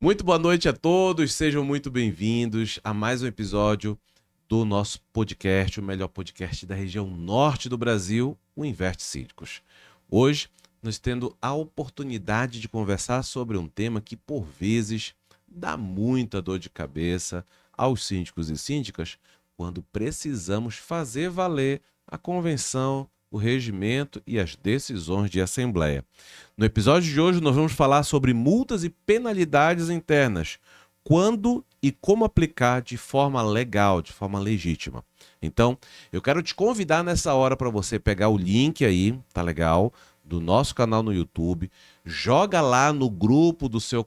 Muito boa noite a todos, sejam muito bem-vindos a mais um episódio do nosso podcast, o melhor podcast da região norte do Brasil, o Inverte Síndicos. Hoje, nós tendo a oportunidade de conversar sobre um tema que, por vezes, dá muita dor de cabeça aos síndicos e síndicas quando precisamos fazer valer a convenção, o regimento e as decisões de assembleia. No episódio de hoje, nós vamos falar sobre multas e penalidades internas, quando e como aplicar de forma legal, de forma legítima. Então, eu quero te convidar nessa hora para você pegar o link aí, tá legal? Do nosso canal no YouTube, joga lá no grupo do seu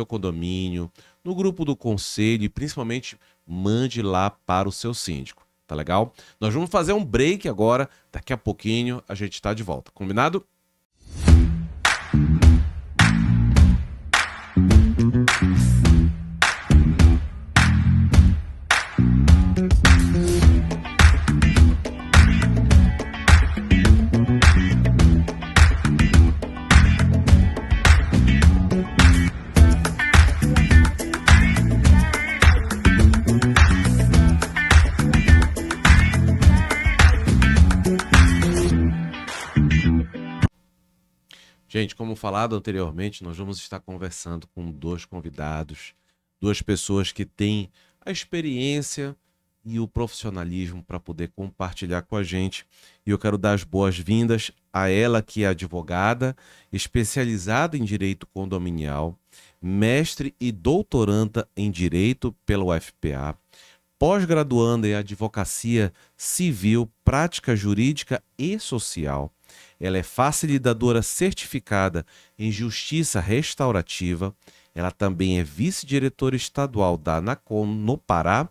condomínio, no grupo do conselho e principalmente mande lá para o seu síndico, tá legal? Nós vamos fazer um break agora, daqui a pouquinho a gente está de volta, combinado? Gente, como falado anteriormente, nós vamos estar conversando com dois convidados, duas pessoas que têm a experiência e o profissionalismo para poder compartilhar com a gente. E eu quero dar as boas-vindas a ela, que é advogada, especializada em direito condominial, mestre e doutoranda em direito pela UFPA, pós-graduanda em advocacia civil, prática jurídica e social. Ela é facilitadora certificada em justiça restaurativa. Ela também é vice-diretora estadual da ANACOM no Pará,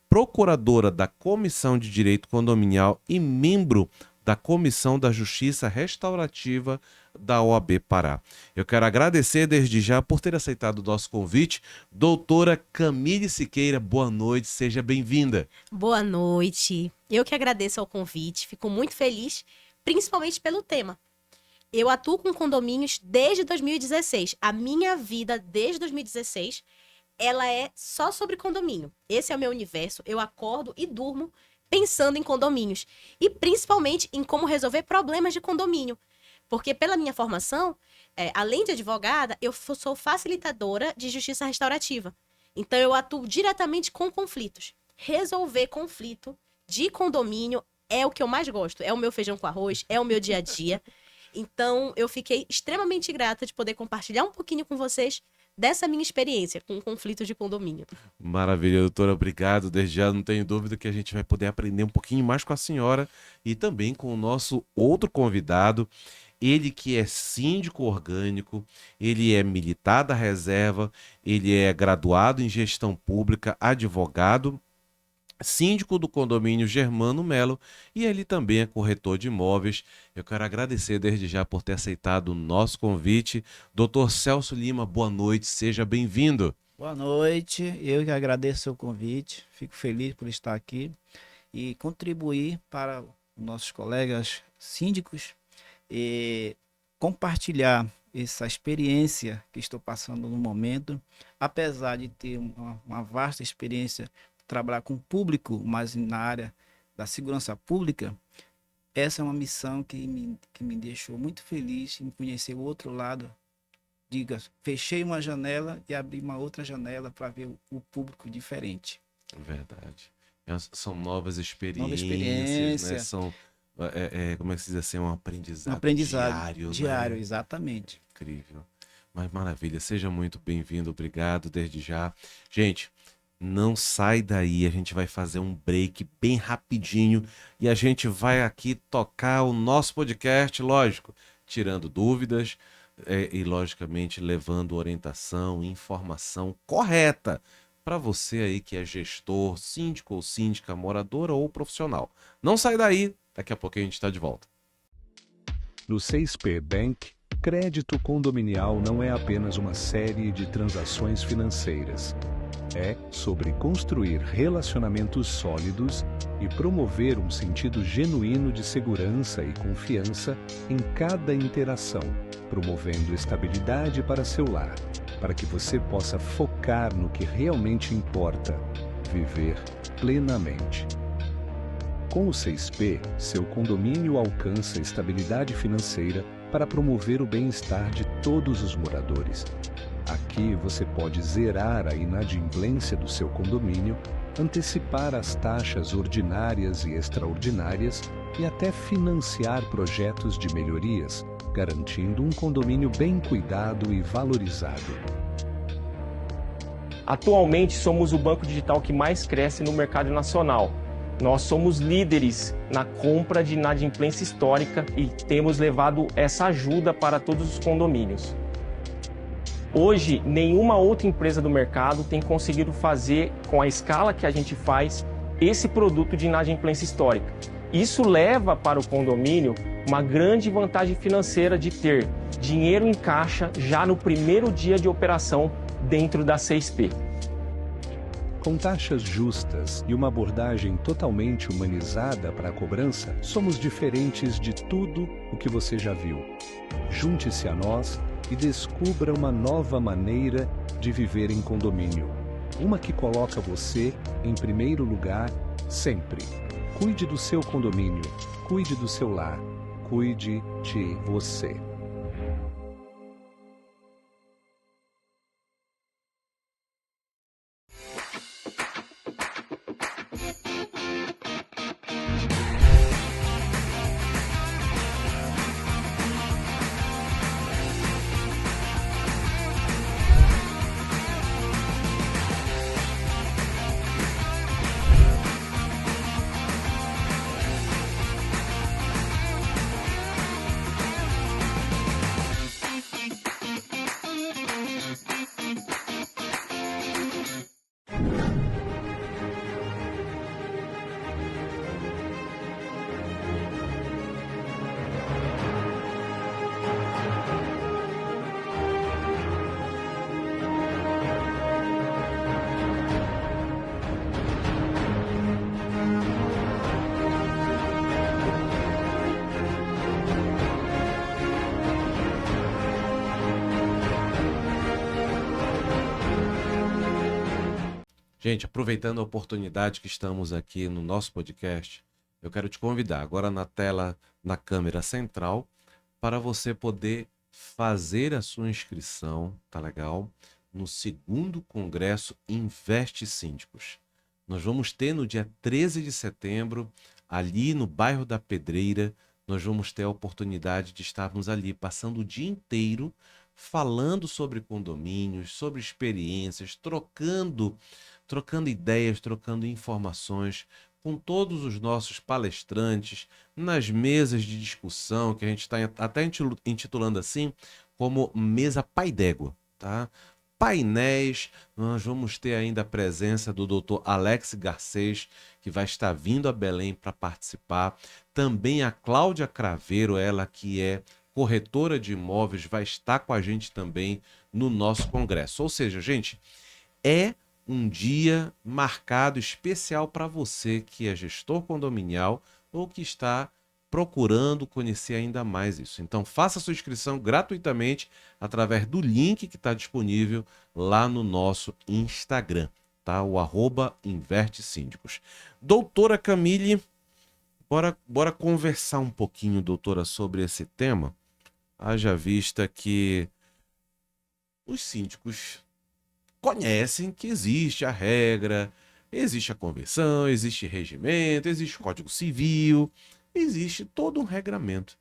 procuradora da Comissão de Direito Condominial e membro da Comissão da Justiça Restaurativa da OAB Pará. Eu quero agradecer desde já por ter aceitado o nosso convite. Doutora Camille Siqueira, boa noite, seja bem-vinda. Boa noite. Eu que agradeço ao convite, fico muito feliz, principalmente pelo tema. Eu atuo com condomínios desde 2016. A minha vida desde 2016, ela é só sobre condomínio. Esse é o meu universo. Eu acordo e durmo pensando em condomínios. E principalmente em como resolver problemas de condomínio. Porque pela minha formação, além de advogada, eu sou facilitadora de justiça restaurativa. Então eu atuo diretamente com conflitos. Resolver conflito de condomínio é o que eu mais gosto. É o meu feijão com arroz, é o meu dia a dia. Então, eu fiquei extremamente grata de poder compartilhar um pouquinho com vocês dessa minha experiência com conflitos de condomínio. Maravilha, doutora, obrigado. Desde já não tenho dúvida que a gente vai poder aprender um pouquinho mais com a senhora e também com o nosso outro convidado. Ele que é síndico orgânico, ele é militar da reserva, ele é graduado em gestão pública, advogado, síndico do condomínio Germano Melo e ele também é corretor de imóveis. Eu quero agradecer desde já por ter aceitado o nosso convite. Doutor Celso Lima, boa noite, seja bem-vindo. Boa noite, eu que agradeço o convite, fico feliz por estar aqui e contribuir para os nossos colegas síndicos e compartilhar essa experiência que estou passando no momento, apesar de ter uma vasta experiência trabalhar com o público, mas na área da segurança pública, essa é uma missão que me deixou muito feliz em conhecer o outro lado. Diga, fechei uma janela e abri uma outra janela para ver o público diferente. Verdade. São novas experiências, Nova experiência. Né? São, como é que se diz assim, um aprendizado, diário, né? Exatamente. Incrível. Mas maravilha, seja muito bem-vindo, obrigado desde já. Gente, não sai daí, a gente vai fazer um break bem rapidinho e a gente vai aqui tocar o nosso podcast, lógico, tirando dúvidas e, logicamente, levando orientação, informação correta para você aí que é gestor, síndico ou síndica, moradora ou profissional. Não sai daí, daqui a pouco a gente está de volta. No 6P Bank, crédito condominial não é apenas uma série de transações financeiras. É sobre construir relacionamentos sólidos e promover um sentido genuíno de segurança e confiança em cada interação, promovendo estabilidade para seu lar, para que você possa focar no que realmente importa, viver plenamente. Com o 6P, seu condomínio alcança estabilidade financeira para promover o bem-estar de todos os moradores. Aqui você pode zerar a inadimplência do seu condomínio, antecipar as taxas ordinárias e extraordinárias e até financiar projetos de melhorias, garantindo um condomínio bem cuidado e valorizado. Atualmente somos o banco digital que mais cresce no mercado nacional. Nós somos líderes na compra de inadimplência histórica e temos levado essa ajuda para todos os condomínios. Hoje, nenhuma outra empresa do mercado tem conseguido fazer, com a escala que a gente faz, esse produto de inadimplência histórica. Isso leva para o condomínio uma grande vantagem financeira de ter dinheiro em caixa já no primeiro dia de operação dentro da 6P. Com taxas justas e uma abordagem totalmente humanizada para a cobrança, somos diferentes de tudo o que você já viu. Junte-se a nós e descubra uma nova maneira de viver em condomínio. Uma que coloca você em primeiro lugar sempre. Cuide do seu condomínio, cuide do seu lar, cuide de você. Gente, aproveitando a oportunidade que estamos aqui no nosso podcast, eu quero te convidar agora na tela, na câmera central, para você poder fazer a sua inscrição, tá legal? No segundo Congresso Investe Síndicos. Nós vamos ter no dia 13 de setembro, ali no bairro da Pedreira, nós vamos ter a oportunidade de estarmos ali passando o dia inteiro falando sobre condomínios, sobre experiências, trocando ideias, trocando informações com todos os nossos palestrantes, nas mesas de discussão, que a gente está até intitulando assim, como Mesa Pai d'Égua, tá? Painéis, nós vamos ter ainda a presença do Dr. Alex Garcês, que vai estar vindo a Belém para participar. Também a Cláudia Craveiro, ela que é corretora de imóveis, vai estar com a gente também no nosso congresso. Ou seja, gente, é um dia marcado especial para você que é gestor condominial ou que está procurando conhecer ainda mais isso. Então, faça sua inscrição gratuitamente através do link que está disponível lá no nosso Instagram, tá? O @InverteSíndicos. Doutora Camille, bora conversar um pouquinho, doutora, sobre esse tema. Haja vista que os síndicos conhecem que existe a regra, existe a convenção, existe regimento, existe o Código Civil, existe todo um regramento.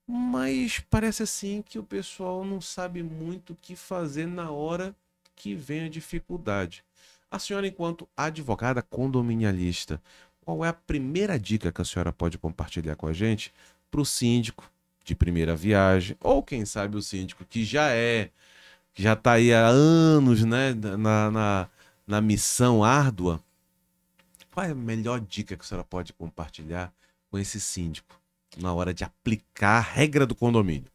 Mas parece assim que o pessoal não sabe muito o que fazer na hora que vem a dificuldade. A senhora, enquanto advogada condominialista, qual é a primeira dica que a senhora pode compartilhar com a gente para o síndico de primeira viagem, ou quem sabe o síndico que já está aí há anos, né, na missão árdua? Qual é a melhor dica que a senhora pode compartilhar com esse síndico na hora de aplicar a regra do condomínio?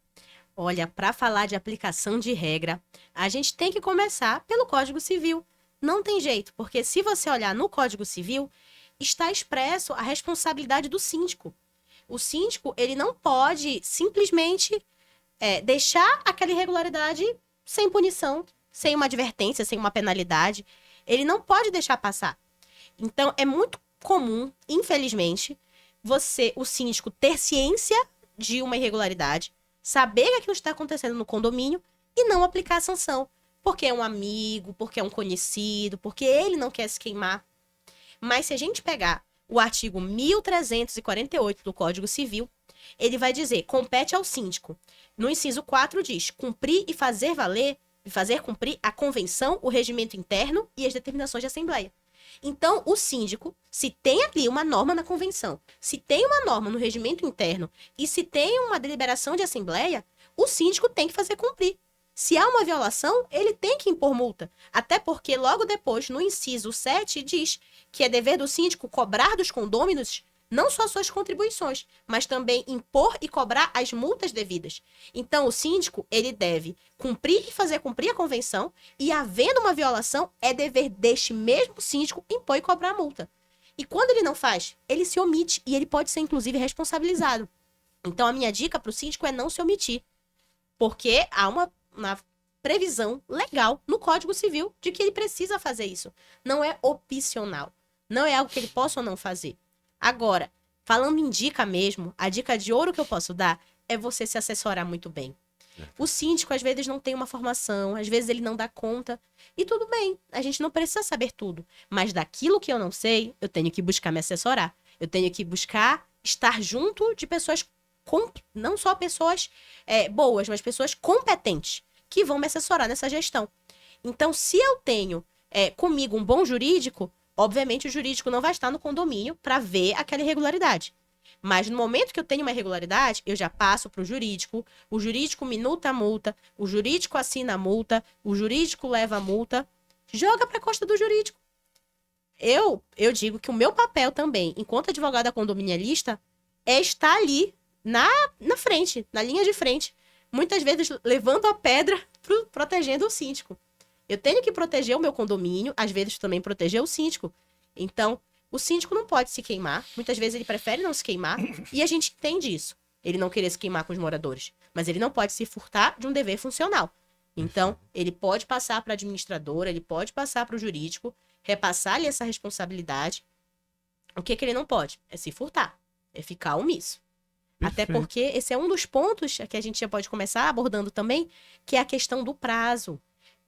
Olha, para falar de aplicação de regra, a gente tem que começar pelo Código Civil. Não tem jeito, porque se você olhar no Código Civil, está expresso a responsabilidade do síndico. O síndico, ele não pode simplesmente deixar aquela irregularidade sem punição, sem uma advertência, sem uma penalidade. Ele não pode deixar passar. Então, é muito comum, infelizmente, o síndico, ter ciência de uma irregularidade, saber que aquilo está acontecendo no condomínio e não aplicar a sanção. Porque é um amigo, porque é um conhecido, porque ele não quer se queimar. Mas se a gente pegar o artigo 1348 do Código Civil, ele vai dizer, compete ao síndico. No inciso 4 diz, cumprir e fazer valer, fazer cumprir a convenção, o regimento interno e as determinações de assembleia. Então, o síndico, se tem ali uma norma na convenção, se tem uma norma no regimento interno e se tem uma deliberação de assembleia, o síndico tem que fazer cumprir. Se há uma violação, ele tem que impor multa. Até porque logo depois, no inciso 7, diz que é dever do síndico cobrar dos condôminos não só suas contribuições, mas também impor e cobrar as multas devidas. Então, o síndico, ele deve cumprir e fazer cumprir a convenção, e havendo uma violação, é dever deste mesmo síndico impor e cobrar a multa. E quando ele não faz, ele se omite, e ele pode ser, inclusive, responsabilizado. Então, a minha dica para o síndico é não se omitir, porque há uma previsão legal no Código Civil de que ele precisa fazer isso. Não é opcional. Não é algo que ele possa ou não fazer. Agora, falando em dica mesmo, a dica de ouro que eu posso dar é você se assessorar muito bem. O síndico, às vezes, não tem uma formação, às vezes ele não dá conta. E tudo bem, a gente não precisa saber tudo. Mas daquilo que eu não sei, eu tenho que buscar me assessorar. Eu tenho que buscar estar junto de pessoas, não só pessoas boas, mas pessoas competentes, que vão me assessorar nessa gestão. Então, se eu tenho comigo um bom jurídico, obviamente o jurídico não vai estar no condomínio para ver aquela irregularidade. Mas no momento que eu tenho uma irregularidade, eu já passo para o jurídico minuta a multa, o jurídico assina a multa, o jurídico leva a multa, joga para a costa do jurídico. Eu digo que o meu papel também, enquanto advogada condominialista, é estar ali na frente, na linha de frente, muitas vezes levando a pedra, protegendo o síndico. Eu tenho que proteger o meu condomínio, às vezes também proteger o síndico. Então, o síndico não pode se queimar. Muitas vezes ele prefere não se queimar. E a gente entende isso. Ele não querer se queimar com os moradores. Mas ele não pode se furtar de um dever funcional. Então, ele pode passar para a administradora, ele pode passar para o jurídico, repassar-lhe essa responsabilidade. O que ele não pode? É se furtar. É ficar omisso. Até porque esse é um dos pontos que a gente já pode começar abordando também, que é a questão do prazo.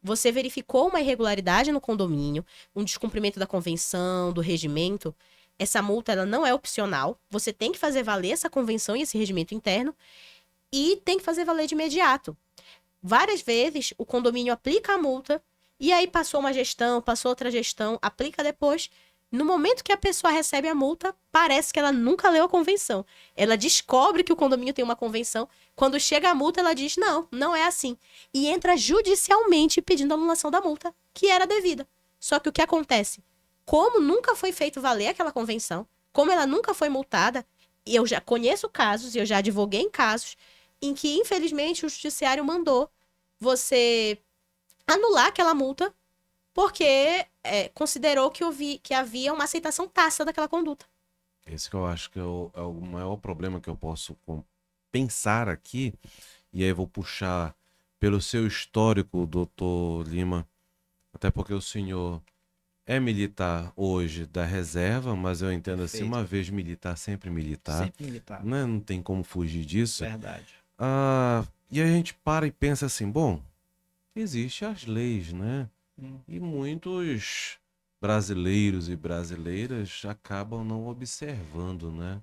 Você verificou uma irregularidade no condomínio, um descumprimento da convenção, do regimento. Essa multa ela não é opcional. Você tem que fazer valer essa convenção e esse regimento interno e tem que fazer valer de imediato. Várias vezes o condomínio aplica a multa e aí passou uma gestão, passou outra gestão, aplica depois. No momento que a pessoa recebe a multa, parece que ela nunca leu a convenção. Ela descobre que o condomínio tem uma convenção. Quando chega a multa, ela diz, não é assim. E entra judicialmente pedindo a anulação da multa, que era devida. Só que o que acontece? Como nunca foi feito valer aquela convenção, como ela nunca foi multada, e eu já conheço casos, e eu já advoguei em casos, em que, infelizmente, o judiciário mandou você anular aquela multa, porque considerou que havia uma aceitação tácita daquela conduta. Esse que eu acho que é o maior problema que eu posso pensar aqui, e aí eu vou puxar pelo seu histórico, doutor Lima, até porque o senhor é militar hoje da reserva, mas eu entendo assim, uma vez militar, sempre militar. Sempre militar. Né? Não tem como fugir disso. Verdade. E a gente para e pensa assim, bom, existem as leis, né? E muitos brasileiros e brasileiras acabam não observando, né?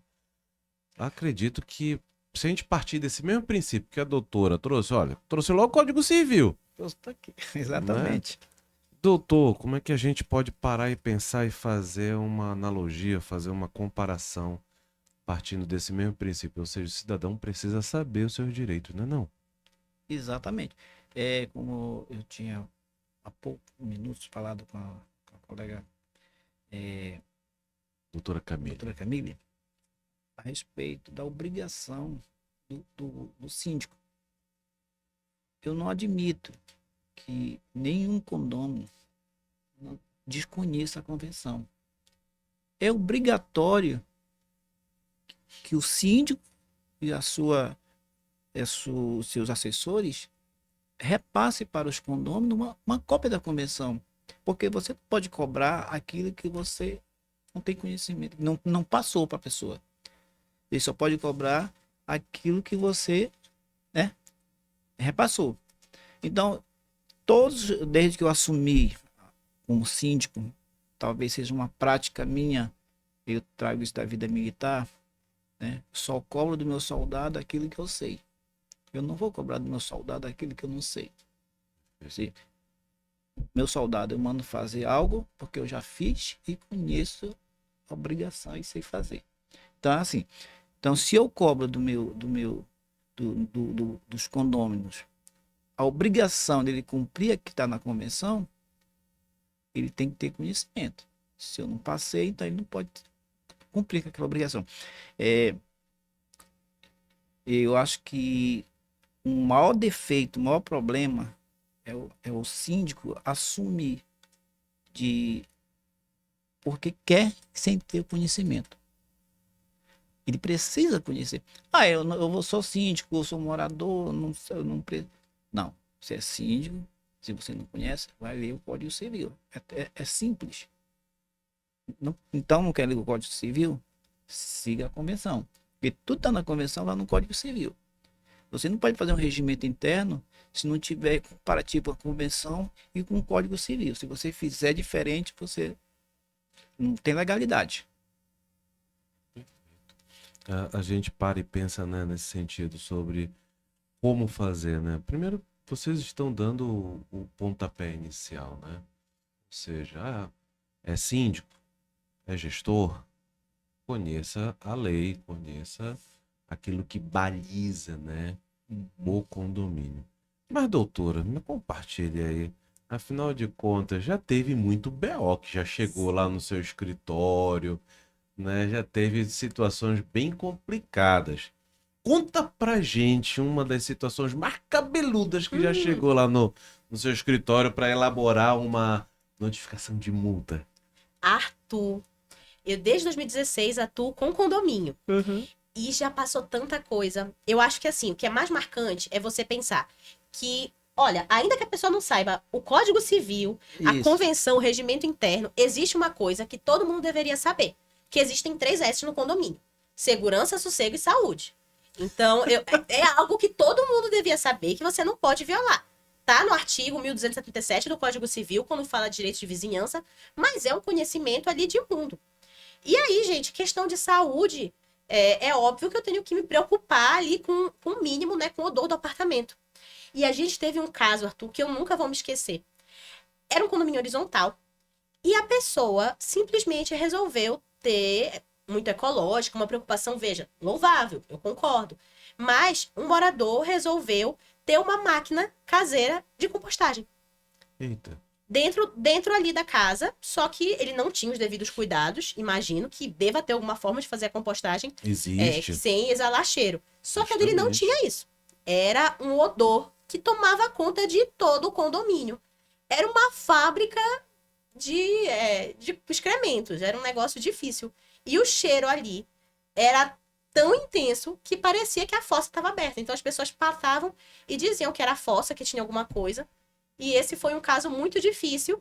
Acredito que se a gente partir desse mesmo princípio que a doutora trouxe, trouxe logo o Código Civil. Tá aqui. Exatamente. Né? Doutor, como é que a gente pode parar e pensar e fazer uma analogia, fazer uma comparação partindo desse mesmo princípio? Ou seja, o cidadão precisa saber os seus direitos, não é não? Exatamente. Como eu tinha há poucos minutos falado com a colega doutora Camille, a respeito da obrigação do síndico. Eu não admito que nenhum condômino desconheça a convenção. É obrigatório que o síndico e os seus assessores repasse para os condôminos uma cópia da convenção. Porque você pode cobrar aquilo que você não tem conhecimento, não passou para a pessoa. Ele só pode cobrar aquilo que você, né, repassou. Então, desde que eu assumi como síndico, talvez seja uma prática minha, eu trago isso da vida militar, né? Só cobro do meu soldado aquilo que eu sei. Eu não vou cobrar do meu soldado aquilo que eu não sei. Se meu soldado eu mando fazer algo porque eu já fiz e conheço a obrigação e sei fazer. Então, assim, se eu cobro dos condôminos a obrigação dele cumprir a que está na convenção, ele tem que ter conhecimento. Se eu não passei, então ele não pode cumprir com aquela obrigação. Eu acho que o maior defeito, o maior problema é o síndico assumir porque quer sem ter conhecimento. Ele precisa conhecer. Eu sou síndico, eu sou morador, não, você é síndico, se você não conhece, vai ler o Código Civil. É simples. Então, não quer ler o Código Civil? Siga a convenção. Porque tudo está na convenção, lá no Código Civil. Você não pode fazer um regimento interno se não tiver comparativo com a convenção e com o Código Civil. Se você fizer diferente, você não tem legalidade. A gente para e pensa, né, nesse sentido, sobre como fazer, né? Primeiro, vocês estão dando o pontapé inicial, né? Ou seja, é síndico, é gestor, conheça a lei, conheça aquilo que baliza, né, o condomínio. Mas, doutora, me compartilhe aí. Afinal de contas, já teve muito BO que já chegou lá no seu escritório, né? Já teve situações bem complicadas. Conta pra gente uma das situações mais cabeludas que já chegou lá no seu escritório para elaborar uma notificação de multa. Arthur, eu desde 2016 atuo com condomínio. E já passou tanta coisa. Eu acho que assim, o que é mais marcante é você pensar que, olha, ainda que a pessoa não saiba o Código Civil, a convenção, o regimento interno, existe uma coisa que todo mundo deveria saber. Que existem 3 S no condomínio. Segurança, sossego e saúde. Então, é algo que todo mundo devia saber que você não pode violar. Tá no artigo 1277 do Código Civil, quando fala de direito de vizinhança, mas é um conhecimento ali de mundo. E aí, gente, questão de saúde, é óbvio que eu tenho que me preocupar ali com o mínimo, né, com o odor do apartamento. E a gente teve um caso, Arthur, que eu nunca vou me esquecer. Era um condomínio horizontal e a pessoa simplesmente resolveu ter muito ecológico, uma preocupação, veja, louvável, eu concordo. Mas um morador resolveu ter uma máquina caseira de compostagem. Eita. Dentro ali da casa, só que ele não tinha os devidos cuidados, imagino que deva ter alguma forma de fazer a compostagem sem exalar cheiro. Só que ele não tinha isso. Era um odor que tomava conta de todo o condomínio. Era uma fábrica de excrementos, era um negócio difícil. E o cheiro ali era tão intenso que parecia que a fossa estava aberta. Então as pessoas passavam e diziam que era a fossa, que tinha alguma coisa. E esse foi um caso muito difícil,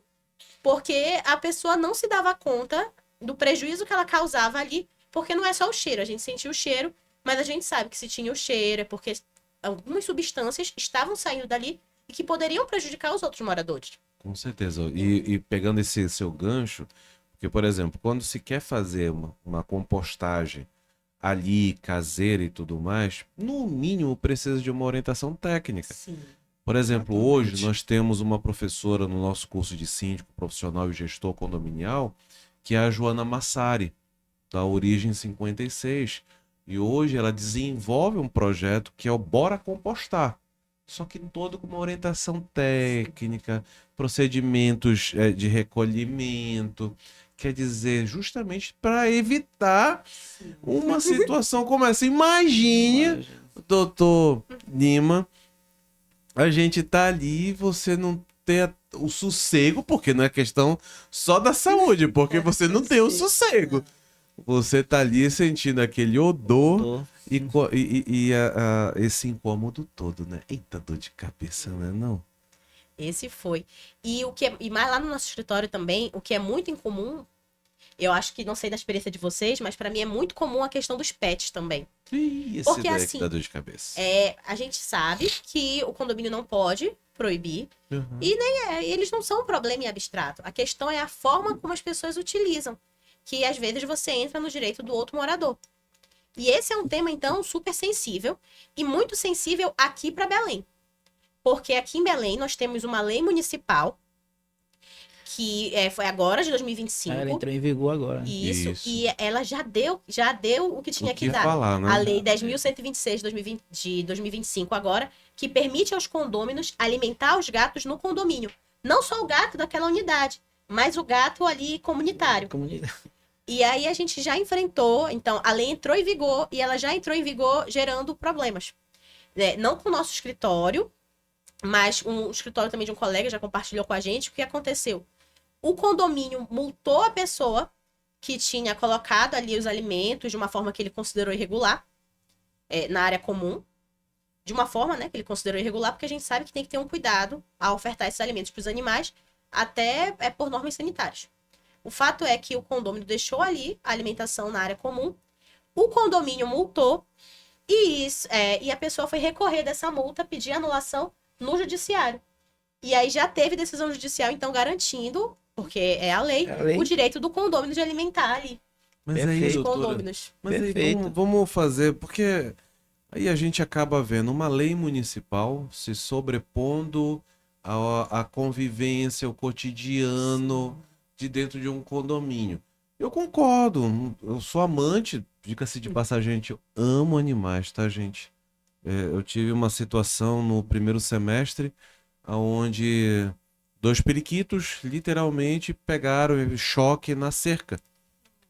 porque a pessoa não se dava conta do prejuízo que ela causava ali, porque não é só o cheiro, a gente sentia o cheiro, mas a gente sabe que se tinha o cheiro é porque algumas substâncias estavam saindo dali e que poderiam prejudicar os outros moradores. Com certeza. E pegando esse seu gancho, porque, por exemplo, quando se quer fazer uma compostagem ali, caseira e tudo mais, no mínimo precisa de uma orientação técnica. Sim. Por exemplo, hoje nós temos uma professora no nosso curso de síndico profissional e gestor condominial, que é a Joana Massari, da Origem 56. E hoje ela desenvolve um projeto que é o Bora Compostar. Só que todo com uma orientação técnica, procedimentos de recolhimento. Quer dizer, justamente para evitar uma situação como essa. Imagine, doutor Lima, a gente tá ali e você não ter o sossego, porque não é questão só da saúde, porque você não tem o sossego. Você tá ali sentindo aquele odor Tô. e esse incômodo todo, né? Eita, dor de cabeça, né? Não. Esse foi. E mais lá no nosso escritório também, o que é muito incomum, eu acho que não sei da experiência de vocês, mas pra mim é muito comum a questão dos pets também. Ih, esse Porque, daí que assim, dá dor de cabeça. A gente sabe que o condomínio não pode proibir, Uhum. e eles não são um problema em abstrato. A questão é a forma como as pessoas utilizam, que às vezes você entra no direito do outro morador. E esse é um tema, então, super sensível e muito sensível aqui para Belém. Porque aqui em Belém nós temos uma lei municipal que foi agora, de 2025. Ela entrou em vigor agora. Né? Isso, Isso. e ela já deu o que tinha O que que dar. falar, né? A Lei 10.126 de 2025 agora, que permite aos condôminos alimentar os gatos no condomínio. Não só o gato daquela unidade, mas o gato ali comunitário. E aí a gente já enfrentou, então a lei entrou em vigor e ela já entrou em vigor gerando problemas. Não com o nosso escritório, mas um escritório também de um colega já compartilhou com a gente o que aconteceu. O condomínio multou a pessoa que tinha colocado ali os alimentos de uma forma que ele considerou irregular, na área comum. De uma forma, né, que ele considerou irregular, porque a gente sabe que tem que ter um cuidado ao ofertar esses alimentos para os animais, até por normas sanitárias. O fato é que o condomínio deixou ali a alimentação na área comum, o condomínio multou, e a pessoa foi recorrer dessa multa, pedir anulação no judiciário. E aí já teve decisão judicial, então, garantindo, porque é a lei, o direito do condomínio de alimentar ali. Mas aí, Perfeito. Os doutora, condôminos. mas aí Perfeito. vamos fazer, porque aí a gente acaba vendo uma lei municipal se sobrepondo à convivência, ao cotidiano de dentro de um condomínio. Eu concordo, eu sou amante, diga-se de passagem, gente, eu amo animais, tá, gente? Eu tive uma situação no primeiro semestre onde 2 periquitos literalmente pegaram choque na cerca,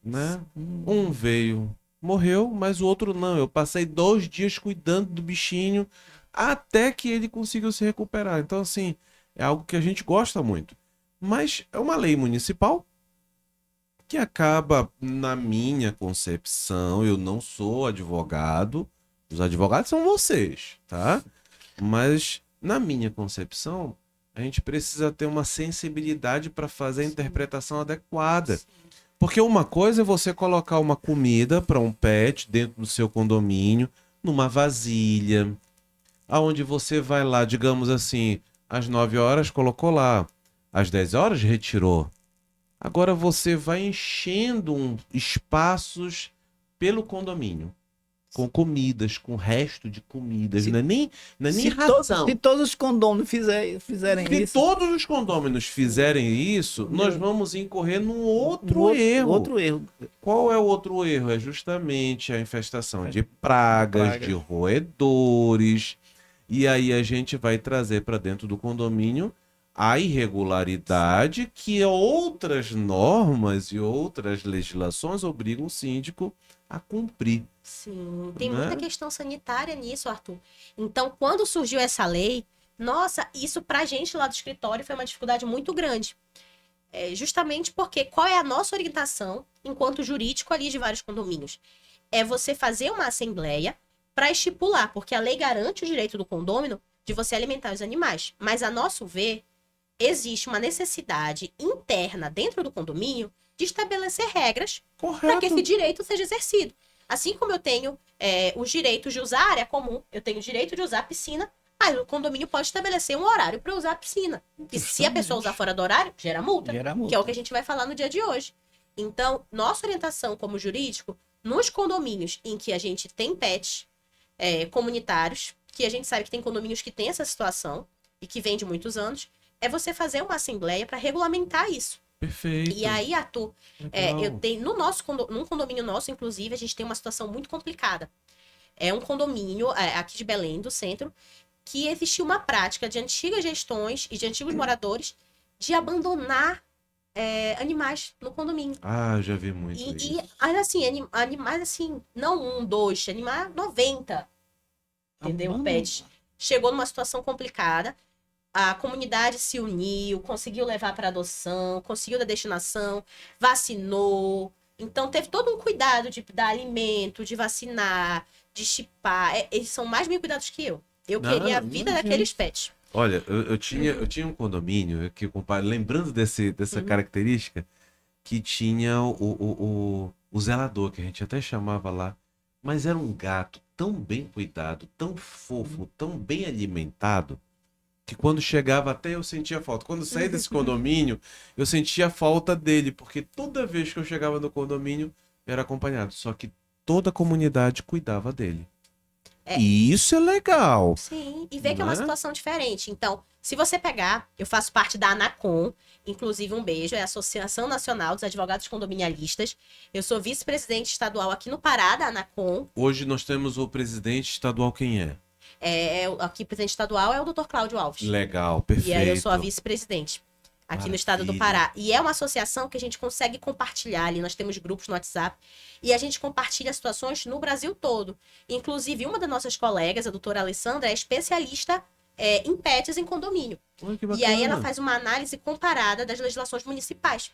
né? Um veio, morreu, mas o outro não. Eu passei 2 dias cuidando do bichinho até que ele conseguiu se recuperar. Então, assim, é algo que a gente gosta muito. Mas é uma lei municipal que acaba, na minha concepção, eu não sou advogado, os advogados são vocês, tá? Mas, na minha concepção, a gente precisa ter uma sensibilidade para fazer a interpretação adequada. Porque uma coisa é você colocar uma comida para um pet dentro do seu condomínio, numa vasilha, aonde você vai lá, digamos assim, às 9 horas colocou lá, às 10 horas retirou. Agora você vai enchendo espaços pelo condomínio, com comidas, com resto de comidas, não é nem ração. Se todos os condôminos fizerem Se isso... todos os condôminos fizerem isso, nós vamos incorrer num outro erro. Outro erro. Qual é o outro erro? É justamente a infestação de pragas, de roedores. E aí a gente vai trazer para dentro do condomínio a irregularidade que outras normas e outras legislações obrigam o síndico a cumprir. Sim, tem Né? muita questão sanitária nisso, Arthur. Então, quando surgiu essa lei, nossa, isso pra gente lá do escritório foi uma dificuldade muito grande. Justamente porque qual é a nossa orientação enquanto jurídico ali de vários condomínios? É você fazer uma assembleia para estipular, porque a lei garante o direito do condômino de você alimentar os animais. Mas, a nosso ver, existe uma necessidade interna dentro do condomínio de estabelecer regras para que esse direito seja exercido. Assim como eu tenho os direitos de usar área comum, eu tenho o direito de usar a piscina, mas o condomínio pode estabelecer um horário para usar a piscina. E se a pessoa usar fora do horário, gera multa, que é o que a gente vai falar no dia de hoje. Então, nossa orientação como jurídico, nos condomínios em que a gente tem pets comunitários, que a gente sabe que tem condomínios que tem essa situação e que vem de muitos anos, é você fazer uma assembleia para regulamentar isso. Perfeito. E aí, Arthur, eu tenho num condomínio nosso, inclusive, a gente tem uma situação muito complicada. É um condomínio aqui de Belém, do centro, que existiu uma prática de antigas gestões e de antigos moradores de abandonar animais no condomínio. Ah, eu já vi muito isso. E assim, animais assim, não 1, 2, animais 90. Entendeu? Um pet. Chegou numa situação complicada. A comunidade se uniu, conseguiu levar para adoção, conseguiu dar destinação, vacinou, Então teve todo um cuidado de dar alimento, de vacinar, de chipar. Eles são mais bem cuidados que eu. Eu Não, queria a vida imagino. daqueles pets. Olha, eu tinha um condomínio que, lembrando dessa característica, que tinha o zelador, que a gente até chamava lá, mas era um gato tão bem cuidado, tão fofo, tão bem alimentado, que quando chegava até eu sentia falta. Quando eu saí desse condomínio, eu sentia falta dele, porque toda vez que eu chegava no condomínio, era acompanhado. Só que toda a comunidade cuidava dele. E isso é legal. Sim, e ver que é uma Né? situação diferente. Então, se você pegar, eu faço parte da ANACOM, inclusive um beijo, é a Associação Nacional dos Advogados Condominialistas. Eu sou vice-presidente estadual aqui no Pará, da ANACOM. Hoje nós temos o presidente estadual, quem é? Aqui, o presidente estadual é o Dr. Cláudio Alves. Legal, perfeito. E aí eu sou a vice-presidente aqui no estado do Maravilha. Pará. E é uma associação que a gente consegue compartilhar ali. Nós temos grupos no WhatsApp e a gente compartilha situações no Brasil todo. Inclusive, uma das nossas colegas, a doutora Alessandra, é especialista em pets em condomínio. Olha que E bacana. aí ela faz uma análise comparada das legislações municipais.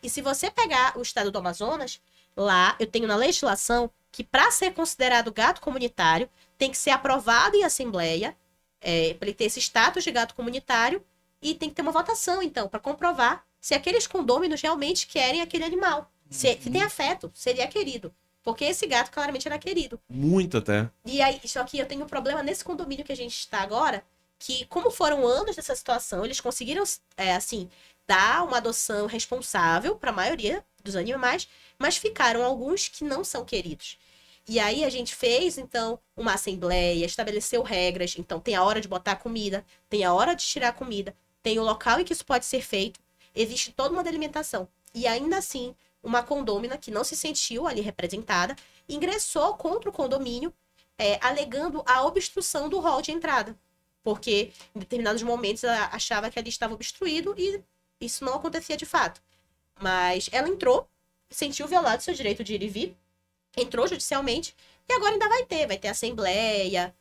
E se você pegar o estado do Amazonas, lá eu tenho na legislação que para ser considerado gato comunitário, tem que ser aprovado em assembleia, para ele ter esse status de gato comunitário, e tem que ter uma votação, então, para comprovar se aqueles condôminos realmente querem aquele animal. Se tem afeto, se ele é querido. Porque esse gato claramente era querido. Muito até. E aí, só que eu tenho um problema nesse condomínio que a gente está agora, que como foram anos dessa situação, eles conseguiram, assim, dar uma adoção responsável para a maioria dos animais, mas ficaram alguns que não são queridos. E aí a gente fez, então, uma assembleia, estabeleceu regras. Então, tem a hora de botar comida, tem a hora de tirar a comida, tem o local em que isso pode ser feito. Existe toda uma delimitação. E ainda assim, uma condômina que não se sentiu ali representada, ingressou contra o condomínio, alegando a obstrução do hall de entrada. Porque em determinados momentos ela achava que ali estava obstruído e isso não acontecia de fato. Mas ela entrou, sentiu violado seu direito de ir e vir, entrou judicialmente e agora ainda vai ter assembleia,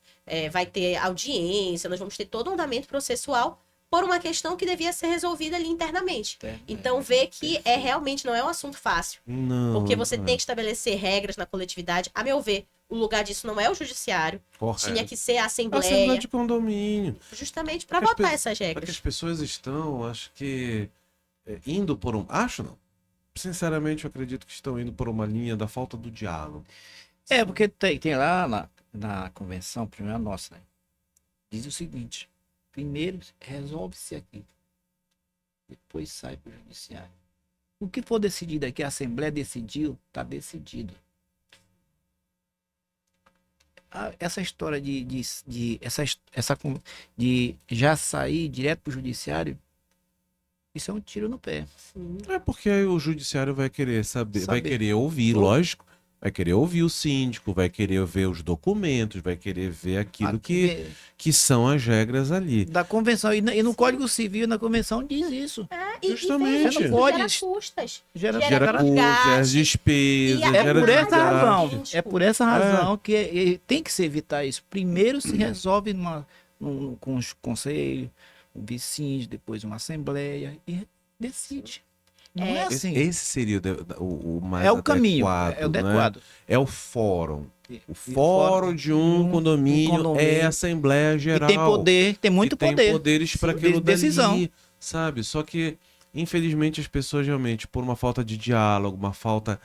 vai ter audiência, nós vamos ter todo um andamento processual por uma questão que devia ser resolvida ali internamente. Então, ver que realmente não é um assunto fácil. Não. Porque você não é. tem que estabelecer regras na coletividade. A meu ver, o lugar disso não é o judiciário. Correto. Tinha que ser a Assembleia assembleia, de condomínio. justamente para Porque as votar essas Porque regras. as pessoas estão, acho que, indo por um... Acho não. Sinceramente, eu acredito que estão indo por uma linha da falta do diálogo. Porque tem lá na convenção, primeira nossa, né? Diz o seguinte: primeiro resolve-se aqui, depois sai para o judiciário. O que for decidido aqui, a Assembleia decidiu, está decidido. Essa história de já sair direto para o judiciário, isso é um tiro no pé. Sim. É porque aí o judiciário vai querer saber, vai Saber. querer ouvir, lógico, vai querer ouvir o síndico, vai querer ver os documentos, vai querer ver aquilo que são as regras ali. Da convenção, e no Código Civil, na convenção, diz isso. Justamente. Isso Não pode- gera custas. Gera Gera desgaste. custo, gera despesa, E É gera por essa desgaste. razão. É por essa razão que tem que se evitar isso. Primeiro se resolve com os conselhos, um vice, depois uma assembleia e decide. Não é assim. Esse seria o mais É o caminho. adequado, É o né? adequado. É o fórum. O E fórum de um condomínio é a Assembleia Geral. E tem poder, tem muito e tem poder. poderes para de aquilo decisão. dali, sabe? Só que, infelizmente, as pessoas realmente, por uma falta de diálogo, uma falta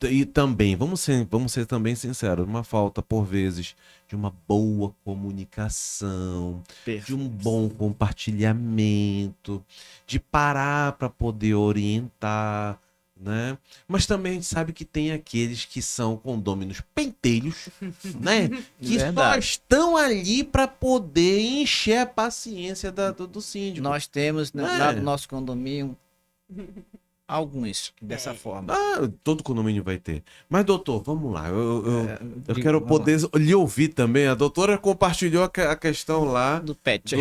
e também, vamos ser também sinceros, uma falta, por vezes, de uma boa comunicação, de um bom compartilhamento, de parar para poder orientar, né? Mas também a gente sabe que tem aqueles que são condôminos penteiros, né? Que só Verdade. estão ali para poder encher a paciência do síndico. Nós temos É. lá no nosso condomínio alguns dessa forma. Todo condomínio vai ter. Mas, doutor, vamos lá. Eu diga, quero vamos poder lhe ouvir também. A doutora compartilhou a questão lá Do pet.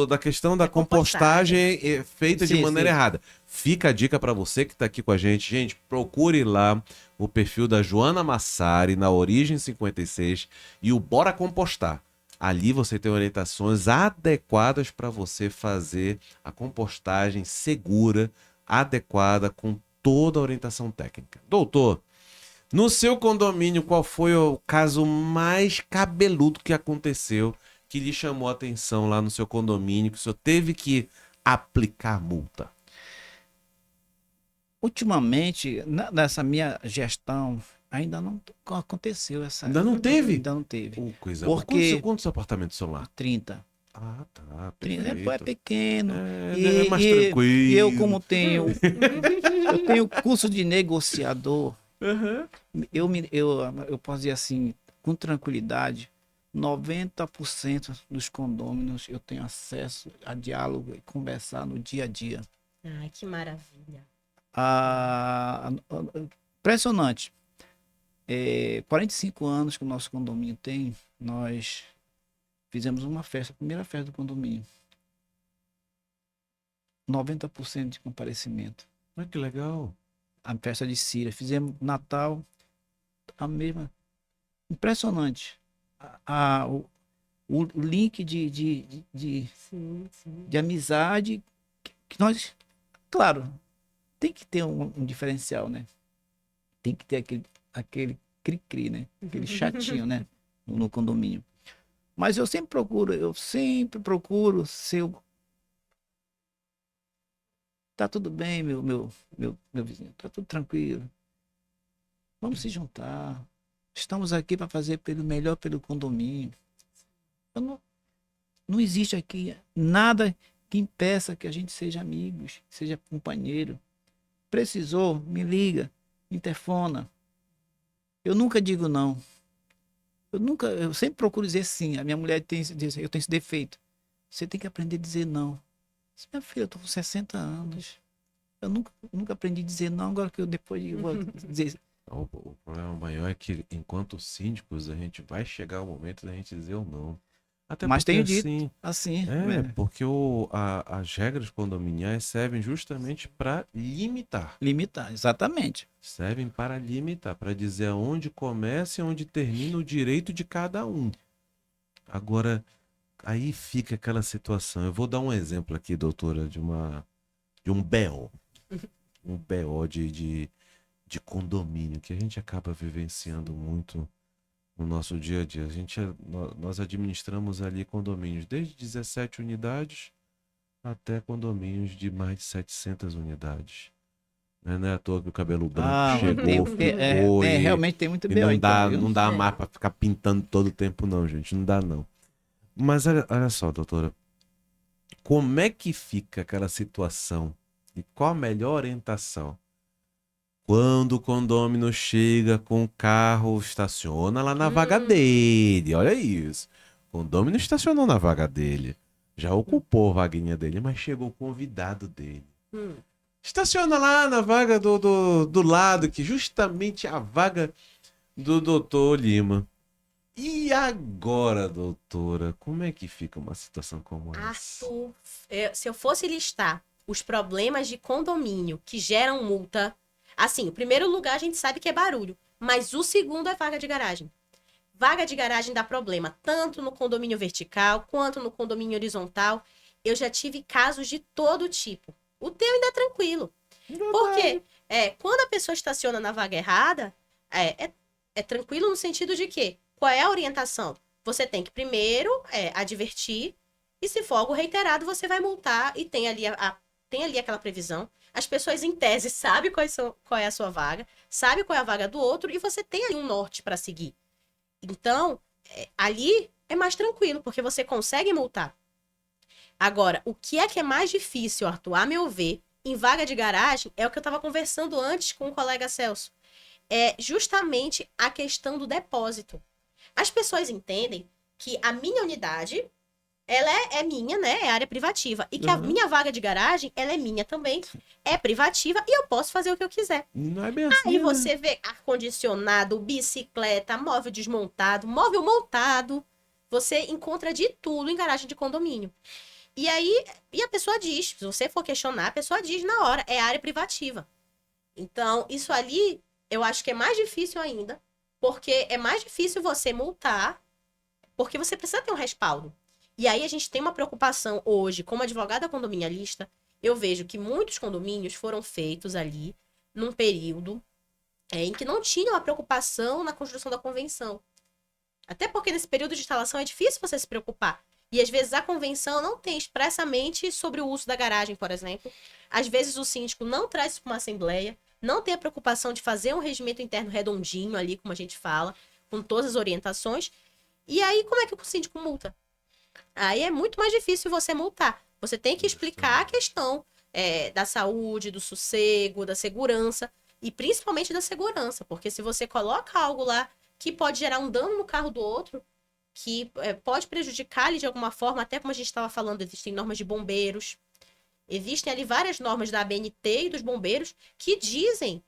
da questão da compostagem feita de Sim, maneira sim. errada. Fica a dica para você que está aqui com a gente. Gente, procure lá o perfil da Joana Massari na Origem 56 e o Bora Compostar. Ali você tem orientações adequadas para você fazer a compostagem segura, adequada, com toda a orientação técnica. Doutor, no seu condomínio, qual foi o caso mais cabeludo que aconteceu, que lhe chamou a atenção lá no seu condomínio, que o senhor teve que aplicar multa? Ultimamente, nessa minha gestão, ainda não aconteceu essa. Ainda não teve? Ainda não teve. Coisa Porque- boa. Quantos apartamentos são lá? 30. Ah, tá. 30 Perfeito. é pequeno. É mais tranquilo. E eu, como eu tenho curso de negociador, Uhum. eu posso dizer assim, com tranquilidade, 90% dos condôminos eu tenho acesso a diálogo e conversar no dia a dia. Ai, que maravilha. Impressionante. 45 anos que o nosso condomínio tem, nós fizemos uma festa, a primeira festa do condomínio. 90% de comparecimento. Olha que legal. A festa de Cira. Fizemos Natal, a mesma. Impressionante. O link de Sim, sim. amizade que nós. Claro, tem que ter um diferencial, né? Tem que ter aquele cri-cri, né? Aquele chatinho, né? No condomínio. Mas eu sempre procuro ser. Tá tudo bem, meu vizinho. Tá tudo tranquilo. Vamos se juntar. Estamos aqui para fazer pelo melhor pelo condomínio. Não existe aqui nada que impeça que a gente seja amigos, seja companheiro. Precisou, me liga, interfona. Eu nunca digo não. Eu sempre procuro dizer sim. A minha mulher eu tenho esse defeito. Você tem que aprender a dizer não. Minha filha, eu tô com 60 anos. Eu nunca aprendi a dizer não, agora que depois eu vou dizer. O problema maior é que, enquanto síndicos, a gente vai chegar o momento da gente dizer ou não. Até Mas porque, tenho dito. assim, Assim, porque as regras condominiais servem justamente para limitar. limitar, exatamente. Servem para limitar, para dizer aonde começa e onde termina o direito de cada um. Agora, aí fica aquela situação. Eu vou dar um exemplo aqui, doutora, de um BO. Um BO de condomínio, que a gente acaba vivenciando muito no nosso dia a dia. Nós administramos ali condomínios desde 17 unidades até condomínios de mais de 700 unidades. Não é à toa que o cabelo branco chegou, realmente tem muito e BO. não dá mais para ficar pintando todo o tempo não, gente. Não dá não. Mas olha só, doutora. Como é que fica aquela situação? E qual a melhor orientação? Quando o condômino chega com o carro, estaciona lá na vaga dele. Olha isso. O condômino estacionou na vaga dele. Já ocupou a vaguinha dele, mas chegou o convidado dele. Estaciona lá na vaga do lado, que justamente a vaga do doutor Lima. E agora, doutora, como é que fica uma situação como essa? Arthur, se eu fosse listar os problemas de condomínio que geram multa, assim, o primeiro lugar a gente sabe que é barulho, mas o segundo é vaga de garagem. Vaga de garagem dá problema tanto no condomínio vertical quanto no condomínio horizontal. Eu já tive casos de todo tipo. O teu ainda é tranquilo. Porque quando a pessoa estaciona na vaga errada, é tranquilo no sentido de que qual é a orientação? Você tem que primeiro advertir, e se for algo reiterado, você vai multar, e tem ali aquela previsão. As pessoas, em tese, sabem qual é a sua vaga, sabem qual é a vaga do outro, e você tem ali um norte para seguir. Então, ali é mais tranquilo, porque você consegue multar. Agora, o que é mais difícil, Arthur, a meu ver, em vaga de garagem, é o que eu estava conversando antes com o colega Celso. É justamente a questão do depósito. As pessoas entendem que a minha unidade, ela é minha, né? É área privativa. E que a minha vaga de garagem, ela é minha também. É privativa e eu posso fazer o que eu quiser. Não é bem assim. Aí você vê ar-condicionado, bicicleta, móvel desmontado, móvel montado. Você encontra de tudo em garagem de condomínio. E aí, a pessoa diz, se você for questionar, a pessoa diz na hora, é área privativa. Então, isso ali, eu acho que é mais difícil ainda, porque é mais difícil você multar, porque você precisa ter um respaldo. E aí a gente tem uma preocupação hoje, como advogada condominialista, eu vejo que muitos condomínios foram feitos ali num período em que não tinham a preocupação na construção da convenção. Até porque nesse período de instalação é difícil você se preocupar. E às vezes a convenção não tem expressamente sobre o uso da garagem, por exemplo. Às vezes o síndico não traz isso para uma assembleia, não tem a preocupação de fazer um regimento interno redondinho ali, como a gente fala, com todas as orientações. E aí, como é que o síndico multa? Aí é muito mais difícil você multar. Você tem que explicar a questão da saúde, do sossego, da segurança, e principalmente da segurança, porque se você coloca algo lá que pode gerar um dano no carro do outro, que pode prejudicar ele de alguma forma, até como a gente estava falando, existem normas de bombeiros, existem ali várias normas da ABNT e dos bombeiros que dizem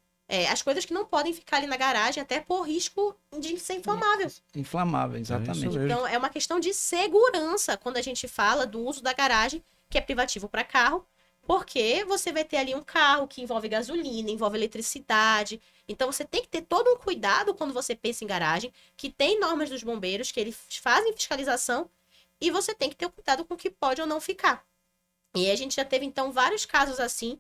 as coisas que não podem ficar ali na garagem, até por risco de ser inflamável. Inflamável, exatamente. mesmo. Então, é uma questão de segurança quando a gente fala do uso da garagem, que é privativo para carro, porque você vai ter ali um carro que envolve gasolina, envolve eletricidade. Então, você tem que ter todo um cuidado quando você pensa em garagem, que tem normas dos bombeiros, que eles fazem fiscalização, e você tem que ter cuidado com o que pode ou não ficar. E a gente já teve, então, vários casos assim,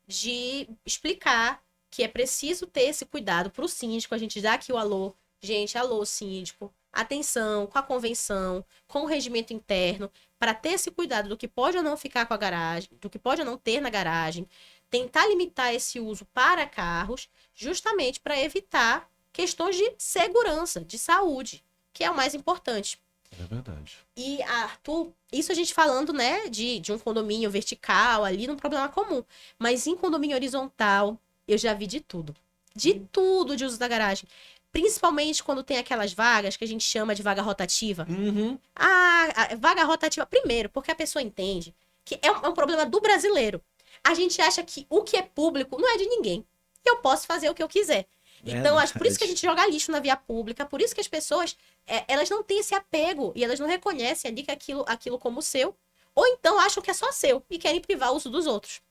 de explicar que é preciso ter esse cuidado para o síndico. A gente dá aqui o alô. Gente, alô, síndico. Atenção com a convenção, com o regimento interno, para ter esse cuidado do que pode ou não ficar com a garagem, do que pode ou não ter na garagem. Tentar limitar esse uso para carros, justamente para evitar questões de segurança, de saúde, que é o mais importante. É verdade. E, Arthur, isso a gente falando, né, de um condomínio vertical ali, num problema comum. Mas em condomínio horizontal, eu já vi de tudo. De tudo de uso da garagem. Principalmente quando tem aquelas vagas que a gente chama de vaga rotativa. Uhum. A vaga rotativa, primeiro, porque a pessoa entende que é um problema do brasileiro. A gente acha que o que é público não é de ninguém. Eu posso fazer o que eu quiser. Então, por isso que a gente joga lixo na via pública, por isso que as pessoas, elas não têm esse apego e elas não reconhecem ali que aquilo como seu, ou então acham que é só seu e querem privar o uso dos outros.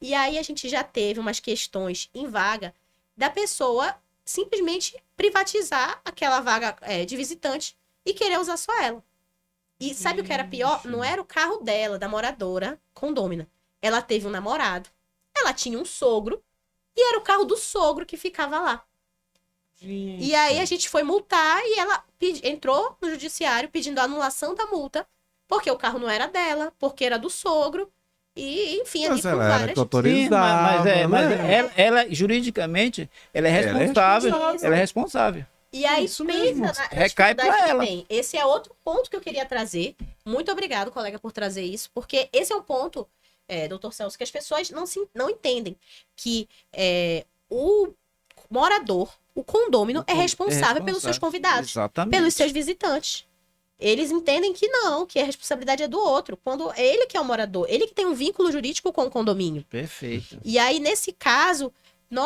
E aí a gente já teve umas questões em vaga da pessoa simplesmente privatizar aquela vaga de visitante e querer usar só ela. E sabe o que era pior? Não era o carro dela, da moradora condômina. Ela teve um namorado, ela tinha um sogro, e era o carro do sogro que ficava lá. Gente. E aí a gente foi multar e ela entrou no judiciário pedindo a anulação da multa, porque o carro não era dela, porque era do sogro. E, enfim, ali Mas por ela era várias... que autorizava, mas ela, juridicamente, ela é responsável. Ela é responsável. E aí, Isso pensa mesmo. na Recai pra dificuldade que ela. tem. Esse é outro ponto que eu queria trazer. Muito obrigado, colega, por trazer isso, porque esse é um ponto, doutor Celso, que as pessoas não entendem. Que o morador, o condômino, é responsável pelos seus convidados, Exatamente. pelos seus visitantes. Eles entendem que não, que a responsabilidade é do outro. Quando ele que é o morador, ele que tem um vínculo jurídico com o condomínio. Perfeito. E aí, nesse caso,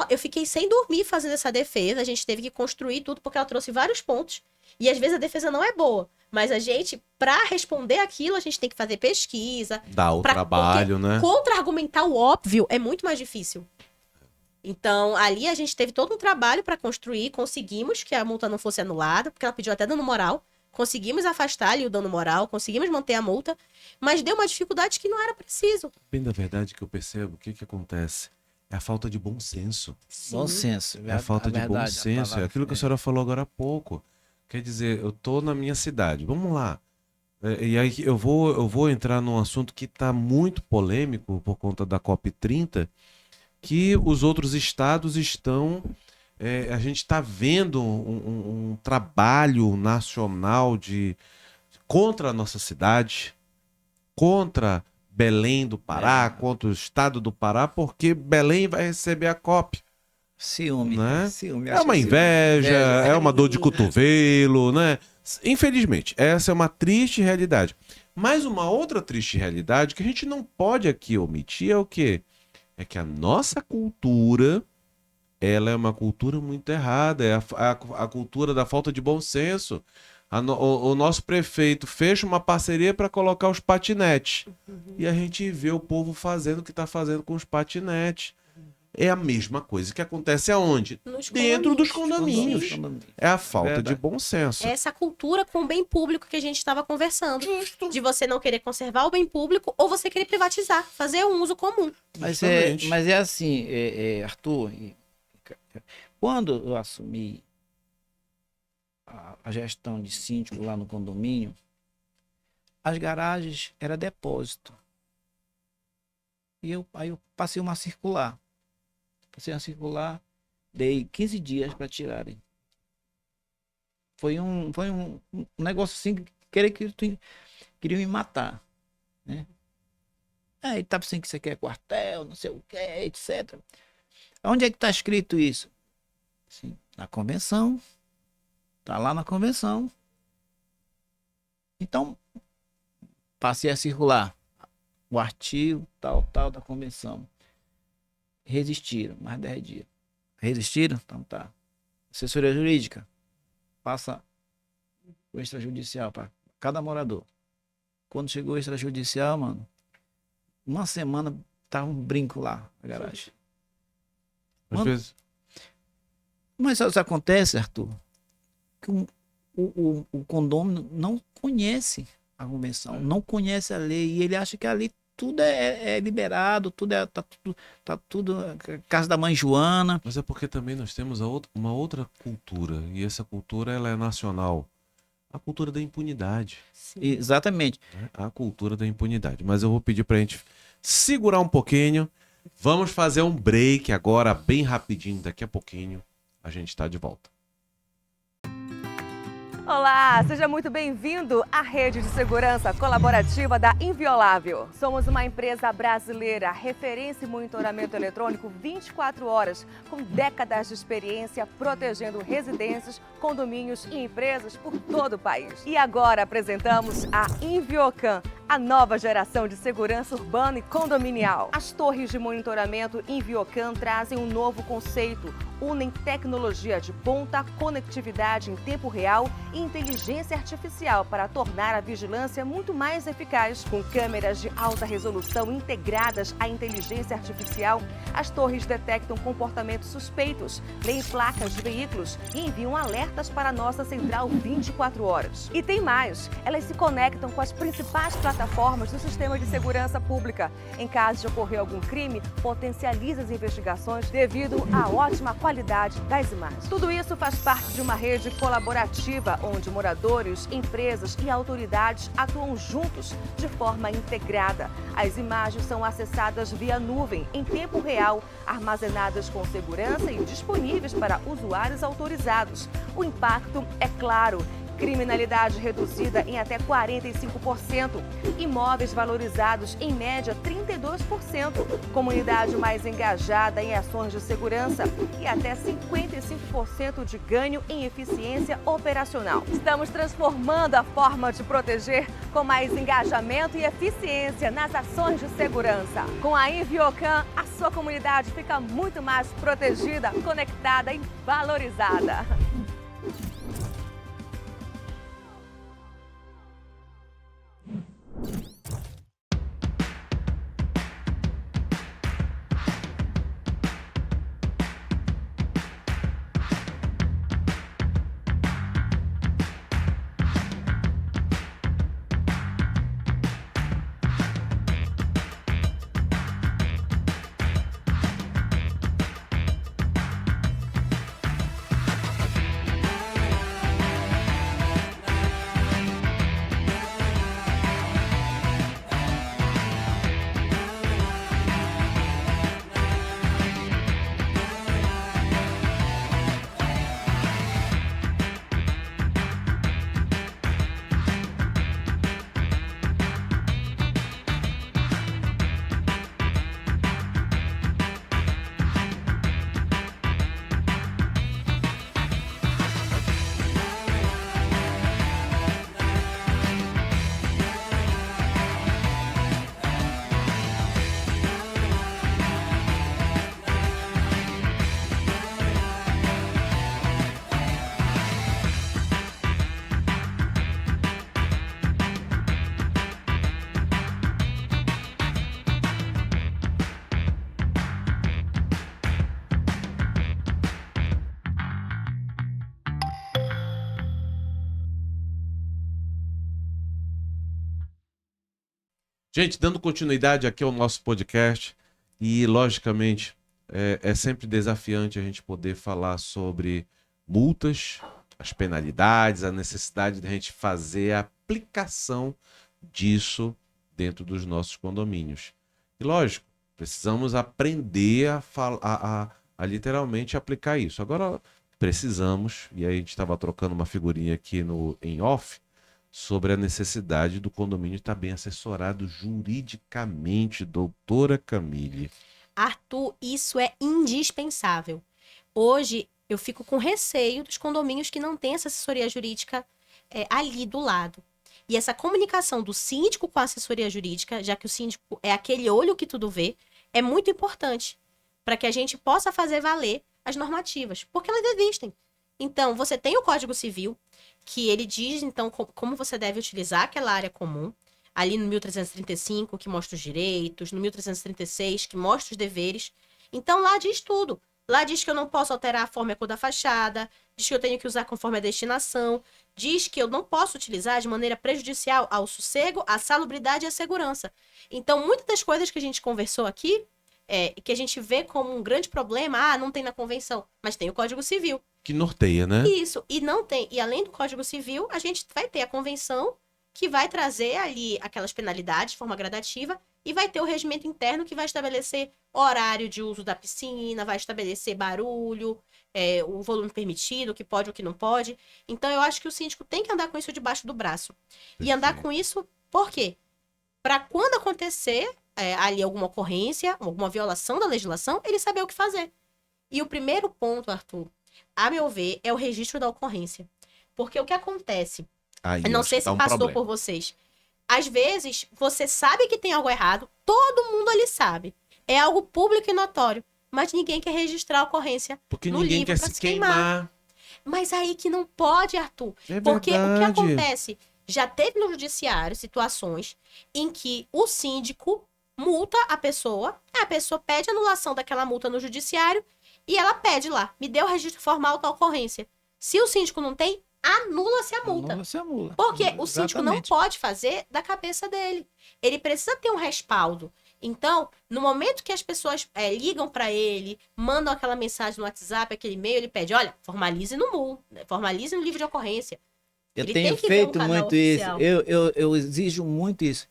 eu fiquei sem dormir fazendo essa defesa. A gente teve que construir tudo, porque ela trouxe vários pontos. E às vezes a defesa não é boa. Mas a gente, para responder aquilo, a gente tem que fazer pesquisa. Dá o trabalho, né? Contra-argumentar o óbvio é muito mais difícil. Então, ali a gente teve todo um trabalho para construir. Conseguimos que a multa não fosse anulada, porque ela pediu até dano moral. Conseguimos afastar ali o dano moral, conseguimos manter a multa, mas deu uma dificuldade que não era preciso. Bem da verdade que eu percebo, o que acontece? É a falta de bom senso. Bom senso. É a falta de bom senso. É aquilo que a senhora falou agora há pouco. Quer dizer, eu tô na minha cidade, vamos lá. E aí eu vou entrar num assunto que está muito polêmico por conta da COP30, que os outros estados estão... a gente está vendo um trabalho nacional contra a nossa cidade, contra Belém do Pará, contra o estado do Pará, porque Belém vai receber a COP. Ciúme. Né? Ciúme. É uma inveja, é uma dor de cotovelo, né? Infelizmente, essa é uma triste realidade. Mas uma outra triste realidade que a gente não pode aqui omitir é o quê? É que a nossa cultura... ela é uma cultura muito errada, é a cultura da falta de bom senso. O nosso prefeito fecha uma parceria para colocar os patinetes. E a gente vê o povo fazendo o que está fazendo com os patinetes. é a mesma coisa que acontece aonde? Nos Dentro dos condomínios. condomínios. É a falta Verdade. de bom senso. Essa cultura com o bem público que a gente estava conversando. Justo. De você não querer conservar o bem público ou você querer privatizar, fazer um uso comum. Justamente. Mas é assim, Arthur, quando eu assumi a gestão de síndico lá no condomínio, as garagens era depósito. E aí eu passei uma circular. Dei 15 dias para tirarem. Foi um negócio assim, queria me matar, né? Aí tá pensando que você quer quartel, não sei o que, etc. Onde é que tá escrito isso? Sim, na convenção. Tá lá na convenção. Então, passei a circular o artigo tal da convenção. Resistiram, mais 10 dias. Resistiram? Então tá. Assessoria jurídica. Passa o extrajudicial para cada morador. Quando chegou o extrajudicial, mano, uma semana tava um brinco lá na garagem. Às Mano, vezes. Mas isso acontece, Arthur, que o condômino não conhece a convenção, não conhece a lei, e ele acha que ali tudo é liberado, tá tudo casa da mãe Joana. Mas é porque também nós temos uma outra cultura, e essa cultura ela é nacional. A cultura da impunidade. Exatamente. Né? A cultura da impunidade. Mas eu vou pedir pra gente segurar um pouquinho. Vamos fazer um break agora, bem rapidinho. Daqui a pouquinho a gente tá de volta. Olá, seja muito bem-vindo à rede de segurança colaborativa da Inviolável. Somos uma empresa brasileira, referência em monitoramento eletrônico 24 horas, com décadas de experiência protegendo residências, condomínios e empresas por todo o país. E agora apresentamos a Inviocan, a nova geração de segurança urbana e condominial. As torres de monitoramento Inviocan trazem um novo conceito, unem tecnologia de ponta, conectividade em tempo real e inteligência artificial para tornar a vigilância muito mais eficaz. Com câmeras de alta resolução integradas à inteligência artificial, as torres detectam comportamentos suspeitos, leem placas de veículos e enviam alertas para a nossa central 24 horas. E tem mais, elas se conectam com as principais plataformas do sistema de segurança pública. Em caso de ocorrer algum crime, potencializa as investigações devido à ótima qualidade das imagens. Tudo isso faz parte de uma rede colaborativa onde moradores, empresas e autoridades atuam juntos de forma integrada. As imagens são acessadas via nuvem, em tempo real, armazenadas com segurança e disponíveis para usuários autorizados. O impacto é claro. Criminalidade reduzida em até 45%, imóveis valorizados em média 32%, comunidade mais engajada em ações de segurança e até 55% de ganho em eficiência operacional. Estamos transformando a forma de proteger com mais engajamento e eficiência nas ações de segurança. Com a Inviocan, a sua comunidade fica muito mais protegida, conectada e valorizada. Gente, dando continuidade aqui ao nosso podcast, e logicamente é sempre desafiante a gente poder falar sobre multas, as penalidades, a necessidade de a gente fazer a aplicação disso dentro dos nossos condomínios. E lógico, precisamos aprender a literalmente aplicar isso. Agora precisamos, e aí a gente estava trocando uma figurinha aqui em off, sobre a necessidade do condomínio estar bem assessorado juridicamente, doutora Camille. Arthur, isso é indispensável. Hoje, eu fico com receio dos condomínios que não têm essa assessoria jurídica ali do lado. E essa comunicação do síndico com a assessoria jurídica, já que o síndico é aquele olho que tudo vê, é muito importante para que a gente possa fazer valer as normativas, porque elas existem. Então, você tem o Código Civil, que ele diz, então, como você deve utilizar aquela área comum. Ali no 1335, que mostra os direitos, no 1336, que mostra os deveres. Então, lá diz tudo. Lá diz que eu não posso alterar a forma e a cor da fachada, diz que eu tenho que usar conforme a destinação, diz que eu não posso utilizar de maneira prejudicial ao sossego, à salubridade e à segurança. Então, muitas das coisas que a gente conversou aqui, que a gente vê como um grande problema, não tem na convenção, mas tem o Código Civil. Que norteia, né? Isso, e não tem. E além do Código Civil, a gente vai ter a convenção que vai trazer ali aquelas penalidades de forma gradativa e vai ter o regimento interno que vai estabelecer horário de uso da piscina, vai estabelecer barulho, o volume permitido, o que pode ou o que não pode. Então, eu acho que o síndico tem que andar com isso debaixo do braço. E andar com isso, por quê? Para quando acontecer ali alguma ocorrência, alguma violação da legislação, ele saber o que fazer. E o primeiro ponto, Arthur, a meu ver, é o registro da ocorrência. Porque o que acontece... Eu não sei se passou por vocês. Às vezes, você sabe que tem algo errado, todo mundo ali sabe. É algo público e notório, mas ninguém quer registrar a ocorrência porque no ninguém livro quer pra se queimar. Mas aí que não pode, Arthur. É porque verdade. o que acontece? Já teve no judiciário situações em que o síndico multa a pessoa pede anulação daquela multa no judiciário e ela pede lá, me dê o registro formal da ocorrência. Se o síndico não tem, anula-se a multa. Anula-se a multa. Porque o síndico não Exatamente. pode fazer da cabeça dele. Ele precisa ter um respaldo. Então, no momento que as pessoas ligam para ele, mandam aquela mensagem no WhatsApp, aquele e-mail, ele pede, olha, formalize no MUL, formalize no livro de ocorrência. Eu Ele tenho tem que ter feito um canal muito isso. oficial. Eu exijo muito isso.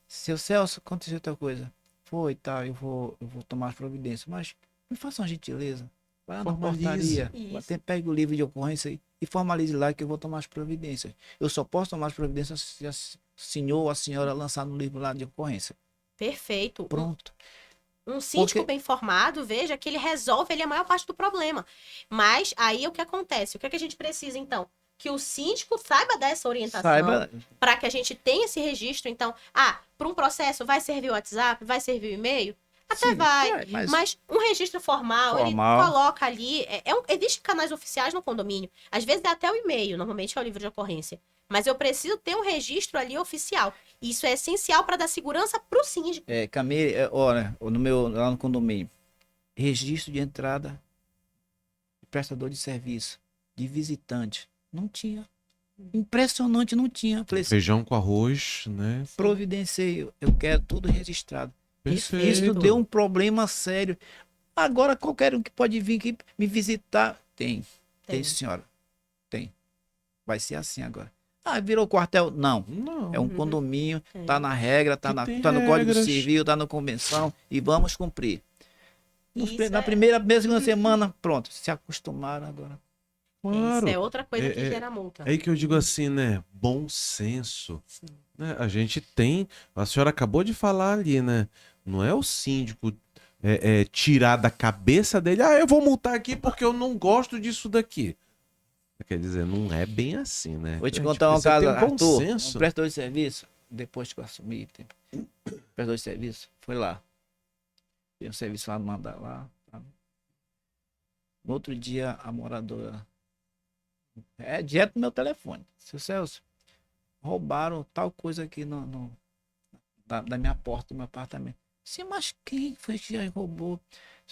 Seu Celso, aconteceu outra coisa. Foi, tá, eu vou tomar as providências. Mas me faça uma gentileza. Vai lá na Formalize. portaria. Isso. Pega o livro de ocorrência e formalize lá que eu vou tomar as providências. Eu só posso tomar as providências se o senhor ou a senhora lançar no livro lá de ocorrência. Perfeito. Pronto. Um síndico Porque- bem formado, veja que ele resolve a maior parte do problema. Mas aí o que acontece? O que é que a gente precisa, então? Que o síndico saiba dar essa orientação. Saiba. Para que a gente tenha esse registro, então, para um processo vai servir o WhatsApp, vai servir o e-mail? Até Sim, vai, mas um registro formal, ele coloca ali, existem canais oficiais no condomínio, às vezes é até o e-mail, normalmente é o livro de ocorrência, mas eu preciso ter um registro ali oficial, isso é essencial para dar segurança para o síndico. Camille, olha, lá no condomínio, registro de entrada, de prestador de serviço, de visitante, não tinha. Impressionante, não tinha. Falei assim, Feijão com arroz, né? providenciei, eu quero tudo registrado. Isso Perfeito. deu um problema sério. Agora, qualquer um que pode vir aqui me visitar, tem, senhora, tem. Vai ser assim agora. Virou quartel? Não. Não. É um condomínio, tá na regra, tá Que tem no Código regras. Civil, tá na convenção e vamos cumprir. Isso Na primeira segunda semana, pronto, se acostumaram agora. Claro. Isso é outra coisa que É- gera multa. É aí que eu digo assim, né? Bom senso. Sim. Né? A gente tem. A senhora acabou de falar ali, né? Não é o síndico tirar da cabeça dele, eu vou multar aqui porque eu não gosto disso daqui. Quer dizer, não é bem assim, né? Vou te A gente contar uma precisa ter casa, um bom Arthur, senso. um prestador de serviço, depois que eu assumi, prestador de serviço, foi lá. Tem um serviço lá no mandar lá. Tá? No outro dia, a moradora, direto no meu telefone, seu Celso, roubaram tal coisa aqui da minha porta, do meu apartamento. Sim, mas quem foi que roubou?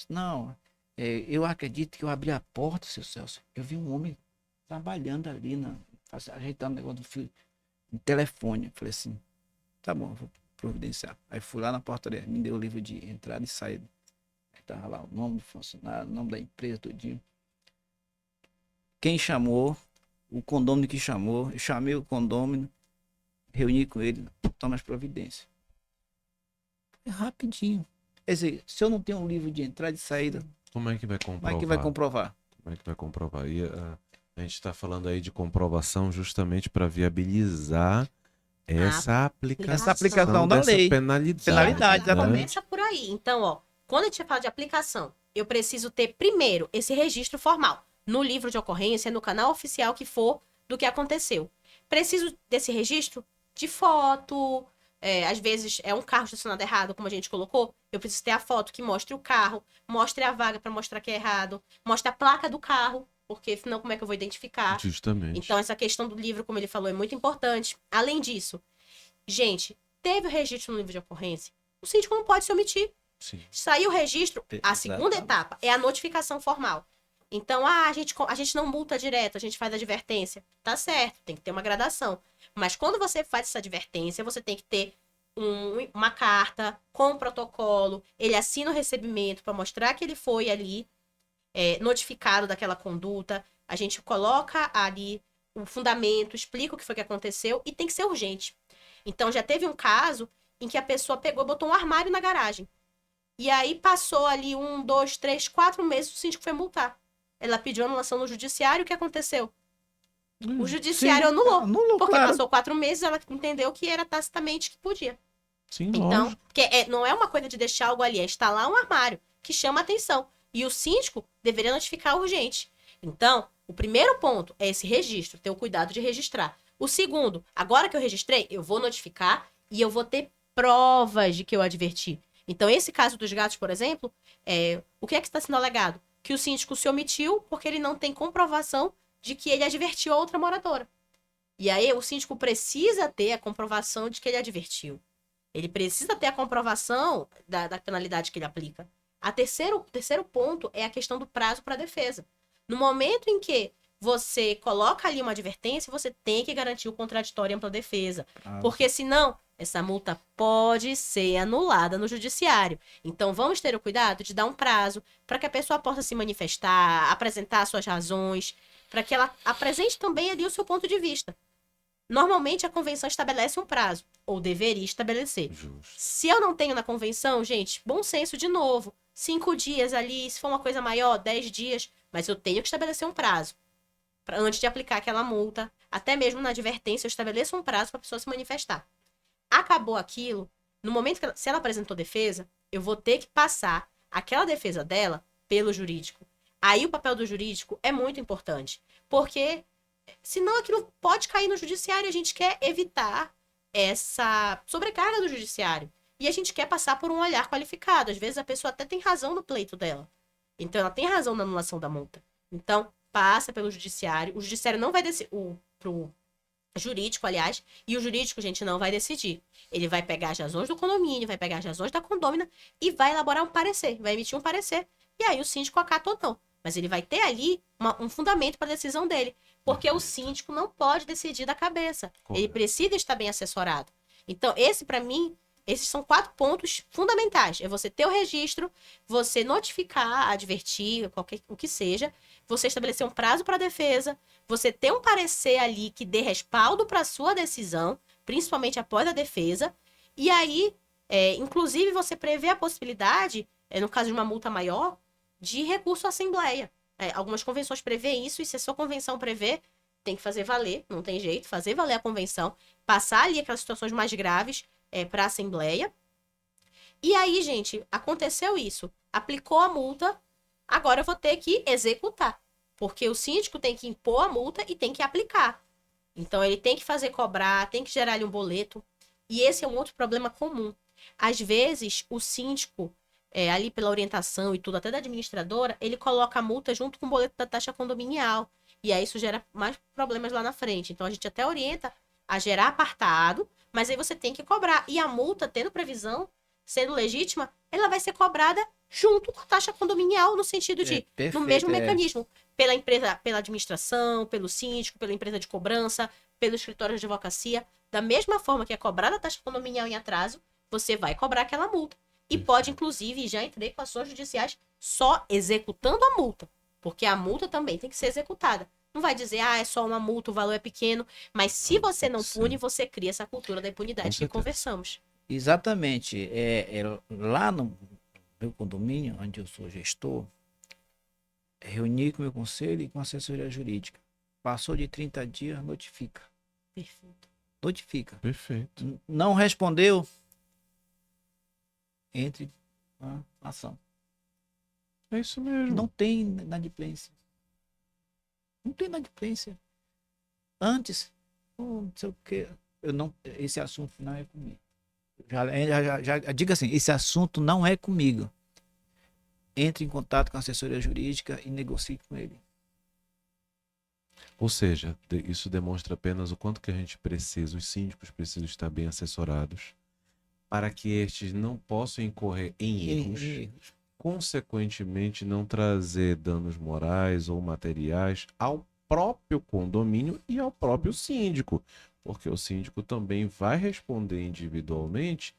Não, eu acredito que eu abri a porta, seu Celso, eu vi um homem trabalhando ali, ajeitando o negócio do fio, no telefone. Eu falei assim, tá bom, eu vou providenciar. Aí fui lá na portaria, me deu o livro de entrada e saída. Aí tava lá o nome do funcionário, o nome da empresa, tudinho. Quem chamou, o condômino que chamou, eu chamei o condômino, reuni com ele, toma as providências. É rapidinho. Quer dizer, se eu não tenho um livro de entrada e saída, Como é que vai comprovar? como é que vai comprovar? Como é que vai comprovar? E a gente está falando aí de comprovação justamente para viabilizar essa aplicação, Essa aplicação da dessa lei. penalidade. Penalidade, né? exatamente. Começa por aí. Então, ó, quando a gente fala de aplicação, eu preciso ter primeiro esse registro formal no livro de ocorrência, no canal oficial que for do que aconteceu. Preciso desse registro de foto. Às vezes é um carro estacionado errado, como a gente colocou. Eu preciso ter a foto que mostre o carro, mostre a vaga para mostrar que é errado, mostre a placa do carro, porque senão como é que eu vou identificar? Justamente. Então, essa questão do livro, como ele falou, é muito importante. Além disso, gente, teve o registro no livro de ocorrência, o síndico não pode se omitir. Sim. Saiu o registro, a Exatamente. segunda etapa é a notificação formal. Então, a gente não multa direto, a gente faz advertência. Tá certo, tem que ter uma gradação. Mas quando você faz essa advertência, você tem que ter uma carta com um protocolo, ele assina o recebimento para mostrar que ele foi ali notificado daquela conduta, a gente coloca ali o fundamento, explica o que foi que aconteceu e tem que ser urgente. Então, já teve um caso em que a pessoa pegou e botou um armário na garagem. E aí passou ali 1, 2, 3, 4 meses, o síndico foi multar. Ela pediu anulação no judiciário, o que aconteceu? O judiciário anulou. Porque claro. passou 4 meses, ela entendeu que era tacitamente que podia. Sim, Então, lógico. porque não é uma coisa de deixar algo ali, é instalar um armário que chama atenção. E o síndico deveria notificar urgente. Então, o primeiro ponto é esse registro, ter o cuidado de registrar. O segundo, agora que eu registrei, eu vou notificar e eu vou ter provas de que eu adverti. Então, esse caso dos gatos, por exemplo, o que é que está sendo alegado? Que o síndico se omitiu porque ele não tem comprovação de que ele advertiu a outra moradora. E aí, o síndico precisa ter a comprovação de que ele advertiu. Ele precisa ter a comprovação da penalidade que ele aplica. O terceiro ponto é a questão do prazo para a defesa. No momento em que você coloca ali uma advertência, você tem que garantir o contraditório e ampla defesa. Porque senão, essa multa pode ser anulada no judiciário. Então, vamos ter o cuidado de dar um prazo para que a pessoa possa se manifestar, apresentar suas razões, para que ela apresente também ali o seu ponto de vista. Normalmente, a convenção estabelece um prazo, ou deveria estabelecer. Justo. Se eu não tenho na convenção, gente, bom senso de novo. 5 dias ali, se for uma coisa maior, 10 dias. Mas eu tenho que estabelecer um prazo. Antes de aplicar aquela multa, até mesmo na advertência, eu estabeleço um prazo para a pessoa se manifestar. Acabou aquilo, no momento que se ela apresentou defesa, eu vou ter que passar aquela defesa dela pelo jurídico. Aí o papel do jurídico é muito importante. Porque senão aquilo pode cair no judiciário. A gente quer evitar essa sobrecarga do judiciário. E a gente quer passar por um olhar qualificado. Às vezes a pessoa até tem razão no pleito dela. Então ela tem razão na anulação da multa. Então passa pelo judiciário. O judiciário não vai decidir. Pro jurídico, aliás. E o jurídico, gente, não vai decidir. Ele vai pegar as razões do condomínio, vai pegar as razões da condômina e vai elaborar um parecer. Vai emitir um parecer. E aí o síndico acata ou não. Mas ele vai ter ali um fundamento para a decisão dele. Porque o síndico não pode decidir da cabeça. Correto. Ele precisa estar bem assessorado. Então, para mim, esses são 4 pontos fundamentais. É você ter o registro, você notificar, advertir, o que seja, você estabelecer um prazo para a defesa, você ter um parecer ali que dê respaldo para a sua decisão, principalmente após a defesa, e aí, inclusive, você prevê a possibilidade, no caso de uma multa maior, de recurso à Assembleia. Algumas convenções prevêem isso, e se a sua convenção prevê, tem que fazer valer, não tem jeito, fazer valer a convenção, passar ali aquelas situações mais graves para a Assembleia. E aí, gente, aconteceu isso. Aplicou a multa, agora eu vou ter que executar. Porque o síndico tem que impor a multa e tem que aplicar. Então, ele tem que fazer cobrar, tem que gerar ali um boleto. E esse é um outro problema comum. Às vezes, o síndico, ali pela orientação e tudo, até da administradora, ele coloca a multa junto com o boleto da taxa condominial. E aí isso gera mais problemas lá na frente. Então, a gente até orienta a gerar apartado, mas aí você tem que cobrar. E a multa, tendo previsão, sendo legítima, ela vai ser cobrada junto com a taxa condominial, no sentido de, perfeito, no mesmo mecanismo. Pela empresa, pela administração, pelo síndico, pela empresa de cobrança, pelo escritório de advocacia. Da mesma forma que é cobrada a taxa condominial em atraso, você vai cobrar aquela multa. E pode, inclusive, já entrei com ações judiciais só executando a multa. Porque a multa também tem que ser executada. Não vai dizer, é só uma multa, o valor é pequeno. Mas se você não pune, você cria essa cultura da impunidade que conversamos. Exatamente. Lá no meu condomínio, onde eu sou gestor, reuni com o meu conselho e com a assessoria jurídica. Passou de 30 dias, notifica. Perfeito. Notifica. Perfeito. Não respondeu, entre a ação. É isso mesmo. Não tem inadimplência. Não tem inadimplência. Antes, não sei o que, esse assunto não é comigo. Já diga assim, esse assunto não é comigo. Entre em contato com a assessoria jurídica e negocie com ele. Ou seja, isso demonstra apenas o quanto que a gente precisa, os síndicos precisam estar bem assessorados para que estes não possam incorrer em erros, consequentemente não trazer danos morais ou materiais ao próprio condomínio e ao próprio síndico, porque o síndico também vai responder individualmente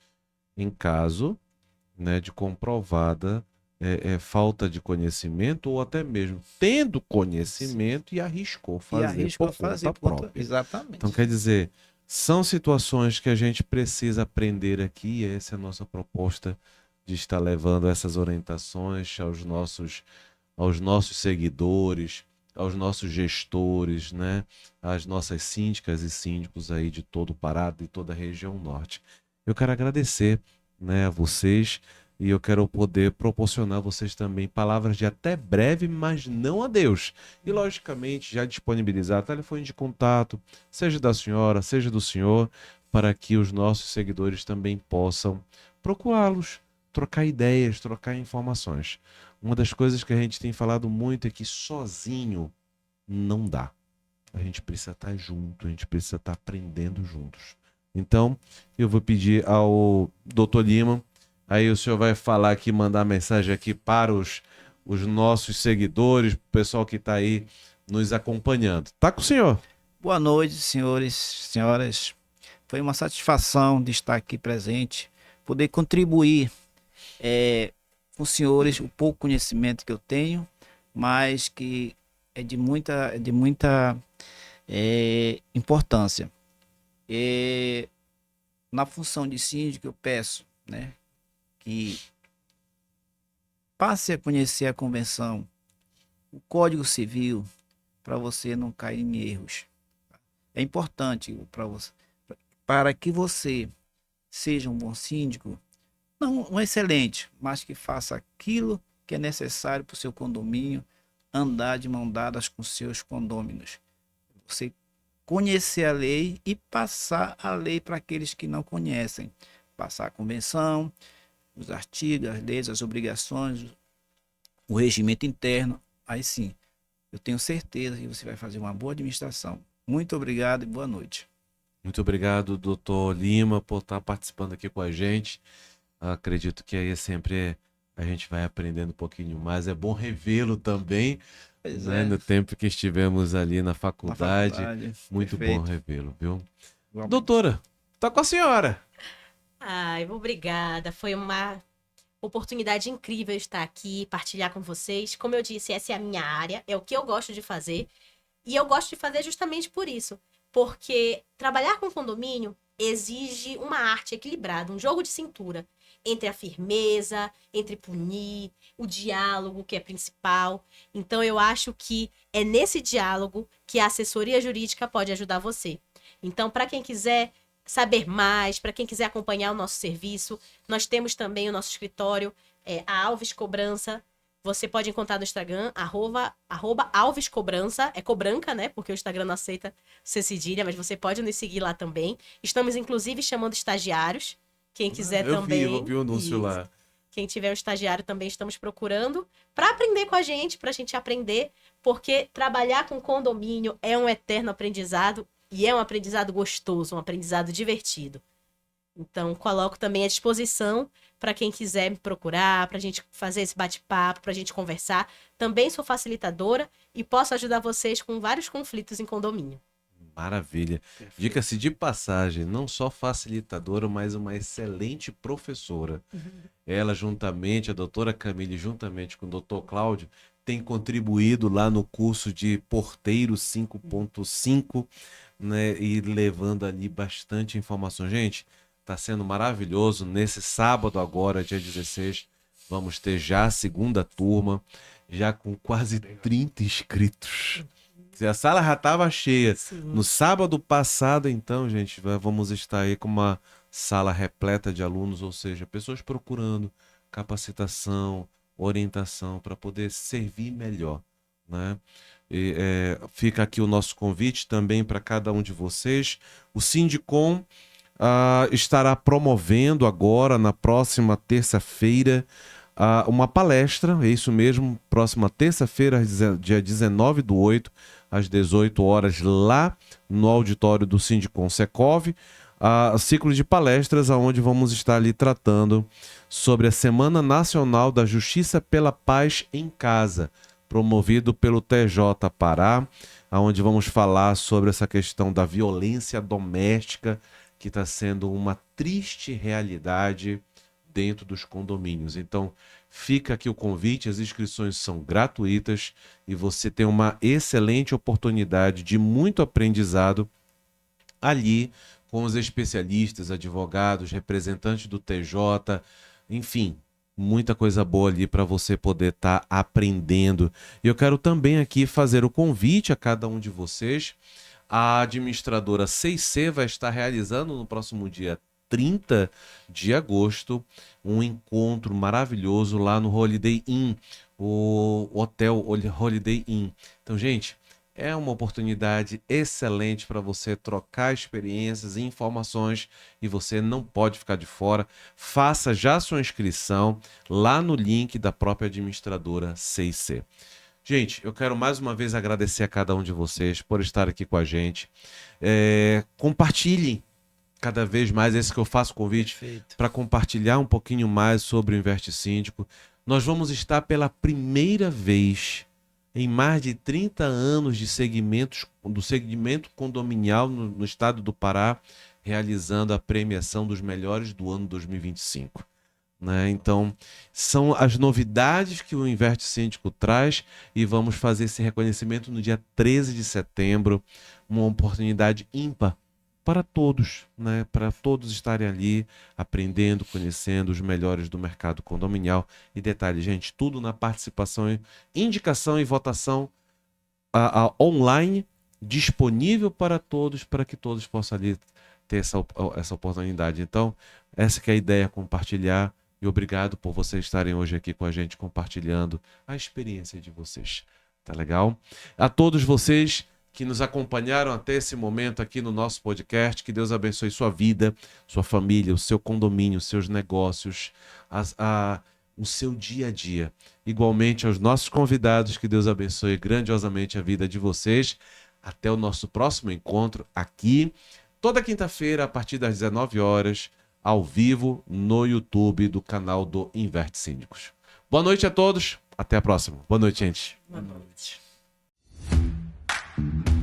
em caso, né, de comprovada falta de conhecimento ou até mesmo tendo conhecimento e arriscou fazer por conta própria. Exatamente. Então, quer dizer, são situações que a gente precisa aprender aqui, e essa é a nossa proposta de estar levando essas orientações aos nossos seguidores, aos nossos gestores, né? Às nossas síndicas e síndicos aí de todo o Pará, de toda a região norte. Eu quero agradecer, né, a vocês, e eu quero poder proporcionar a vocês também palavras de até breve, mas não adeus. E, logicamente, já disponibilizar telefone de contato, seja da senhora, seja do senhor, para que os nossos seguidores também possam procurá-los, trocar ideias, trocar informações. Uma das coisas que a gente tem falado muito é que sozinho não dá. A gente precisa estar junto, a gente precisa estar aprendendo juntos. Então, eu vou pedir ao Dr. Lima, aí o senhor vai falar aqui, mandar mensagem aqui para os nossos seguidores, o pessoal que está aí nos acompanhando. Tá com o senhor? Boa noite, senhores, senhoras. Foi uma satisfação de estar aqui presente, poder contribuir com os senhores o pouco conhecimento que eu tenho, mas que é de muita importância. Na função de síndico, eu peço, né, que passe a conhecer a convenção, o Código Civil, para você não cair em erros. É importante para que você seja um bom síndico, não um excelente, mas que faça aquilo que é necessário para o seu condomínio, andar de mão dadas com seus condôminos. Você conhecer a lei e passar a lei para aqueles que não conhecem. Passar a convenção, os artigos, as leis, as obrigações, o regimento interno. Aí sim, eu tenho certeza que você vai fazer uma boa administração. Muito obrigado e boa noite. Muito obrigado, doutor Lima, por estar participando aqui com a gente. Acredito que aí sempre a gente vai aprendendo um pouquinho mais. É bom revê-lo também, né, no tempo que estivemos ali na faculdade. Muito perfeito. bom revê-lo, viu? Igualmente. Doutora, tá com a senhora. Ai, obrigada. Foi uma oportunidade incrível estar aqui, partilhar com vocês. Como eu disse, essa é a minha área, é o que eu gosto de fazer. E eu gosto de fazer justamente por isso. Porque trabalhar com condomínio exige uma arte equilibrada, um jogo de cintura entre a firmeza, entre punir, o diálogo, que é principal. Então, eu acho que é nesse diálogo que a assessoria jurídica pode ajudar você. Então, para quem quiser saber mais, para quem quiser acompanhar o nosso serviço, nós temos também o nosso escritório, a Alves Cobrança. Você pode encontrar no Instagram, @ Alves Cobrança, é Cobranca, né? Porque o Instagram não aceita ser cedilha, mas você pode nos seguir lá também. Estamos, inclusive, chamando estagiários. Quem quiser também. Eu vi o anúncio lá. Quem tiver um estagiário também estamos procurando para aprender com a gente aprender, porque trabalhar com condomínio é um eterno aprendizado e é um aprendizado gostoso, um aprendizado divertido. Então, coloco também à disposição para quem quiser me procurar, para a gente fazer esse bate-papo, para a gente conversar. Também sou facilitadora e posso ajudar vocês com vários conflitos em condomínio. Maravilha. Dica-se de passagem, não só facilitadora, mas uma excelente professora. Ela, juntamente, a doutora Camille, juntamente com o doutor Cláudio, tem contribuído lá no curso de Porteiro 5.5, né? E levando ali bastante informação. Gente, tá sendo maravilhoso. Nesse sábado agora, dia 16, vamos ter já a segunda turma, já com quase 30 inscritos. A sala já estava cheia. No sábado passado, então, gente, vamos estar aí com uma sala repleta de alunos, ou seja, pessoas procurando capacitação, orientação para poder servir melhor, né? E, fica aqui o nosso convite também para cada um de vocês. O Sindicom estará promovendo agora, na próxima terça-feira, uma palestra, é isso mesmo, próxima terça-feira, dia 19/8, às 18 horas, lá no auditório do Sindicom Secov, ciclo de palestras, onde vamos estar ali tratando sobre a Semana Nacional da Justiça pela Paz em Casa, promovido pelo TJ Pará, onde vamos falar sobre essa questão da violência doméstica, que está sendo uma triste realidade dentro dos condomínios. Então, fica aqui o convite, as inscrições são gratuitas e você tem uma excelente oportunidade de muito aprendizado ali com os especialistas, advogados, representantes do TJ, enfim, muita coisa boa ali para você poder estar aprendendo. E eu quero também aqui fazer o convite a cada um de vocês. A administradora 6C vai estar realizando no próximo dia 30 de agosto um encontro maravilhoso lá no Holiday Inn, o Hotel Holiday Inn. Então, gente, é uma oportunidade excelente para você trocar experiências e informações e você não pode ficar de fora. Faça já sua inscrição lá no link da própria administradora 6C. Gente, eu quero mais uma vez agradecer a cada um de vocês por estar aqui com a gente. Compartilhem cada vez mais, esse que eu faço convite para compartilhar um pouquinho mais sobre o Inverte Síndico. Nós vamos estar pela primeira vez em mais de 30 anos de do segmento condominial no estado do Pará, realizando a premiação dos melhores do ano 2025. Né? Então, são as novidades que o Inverte Síndico traz e vamos fazer esse reconhecimento no dia 13 de setembro, uma oportunidade ímpar para todos, né? Para todos estarem ali aprendendo, conhecendo os melhores do mercado condominial. E detalhe, gente, tudo na participação, indicação e votação online, disponível para todos, para que todos possam ali ter essa oportunidade. Então, essa que é a ideia, compartilhar. E obrigado por vocês estarem hoje aqui com a gente, compartilhando a experiência de vocês. Tá legal? A todos vocês que nos acompanharam até esse momento aqui no nosso podcast, que Deus abençoe sua vida, sua família, o seu condomínio, os seus negócios, o seu dia a dia. Igualmente aos nossos convidados, que Deus abençoe grandiosamente a vida de vocês. Até o nosso próximo encontro aqui, toda quinta-feira, a partir das 19 horas, ao vivo no YouTube do canal do Inverte Síndicos. Boa noite a todos, até a próxima. Boa noite, gente. Boa noite. Thank you.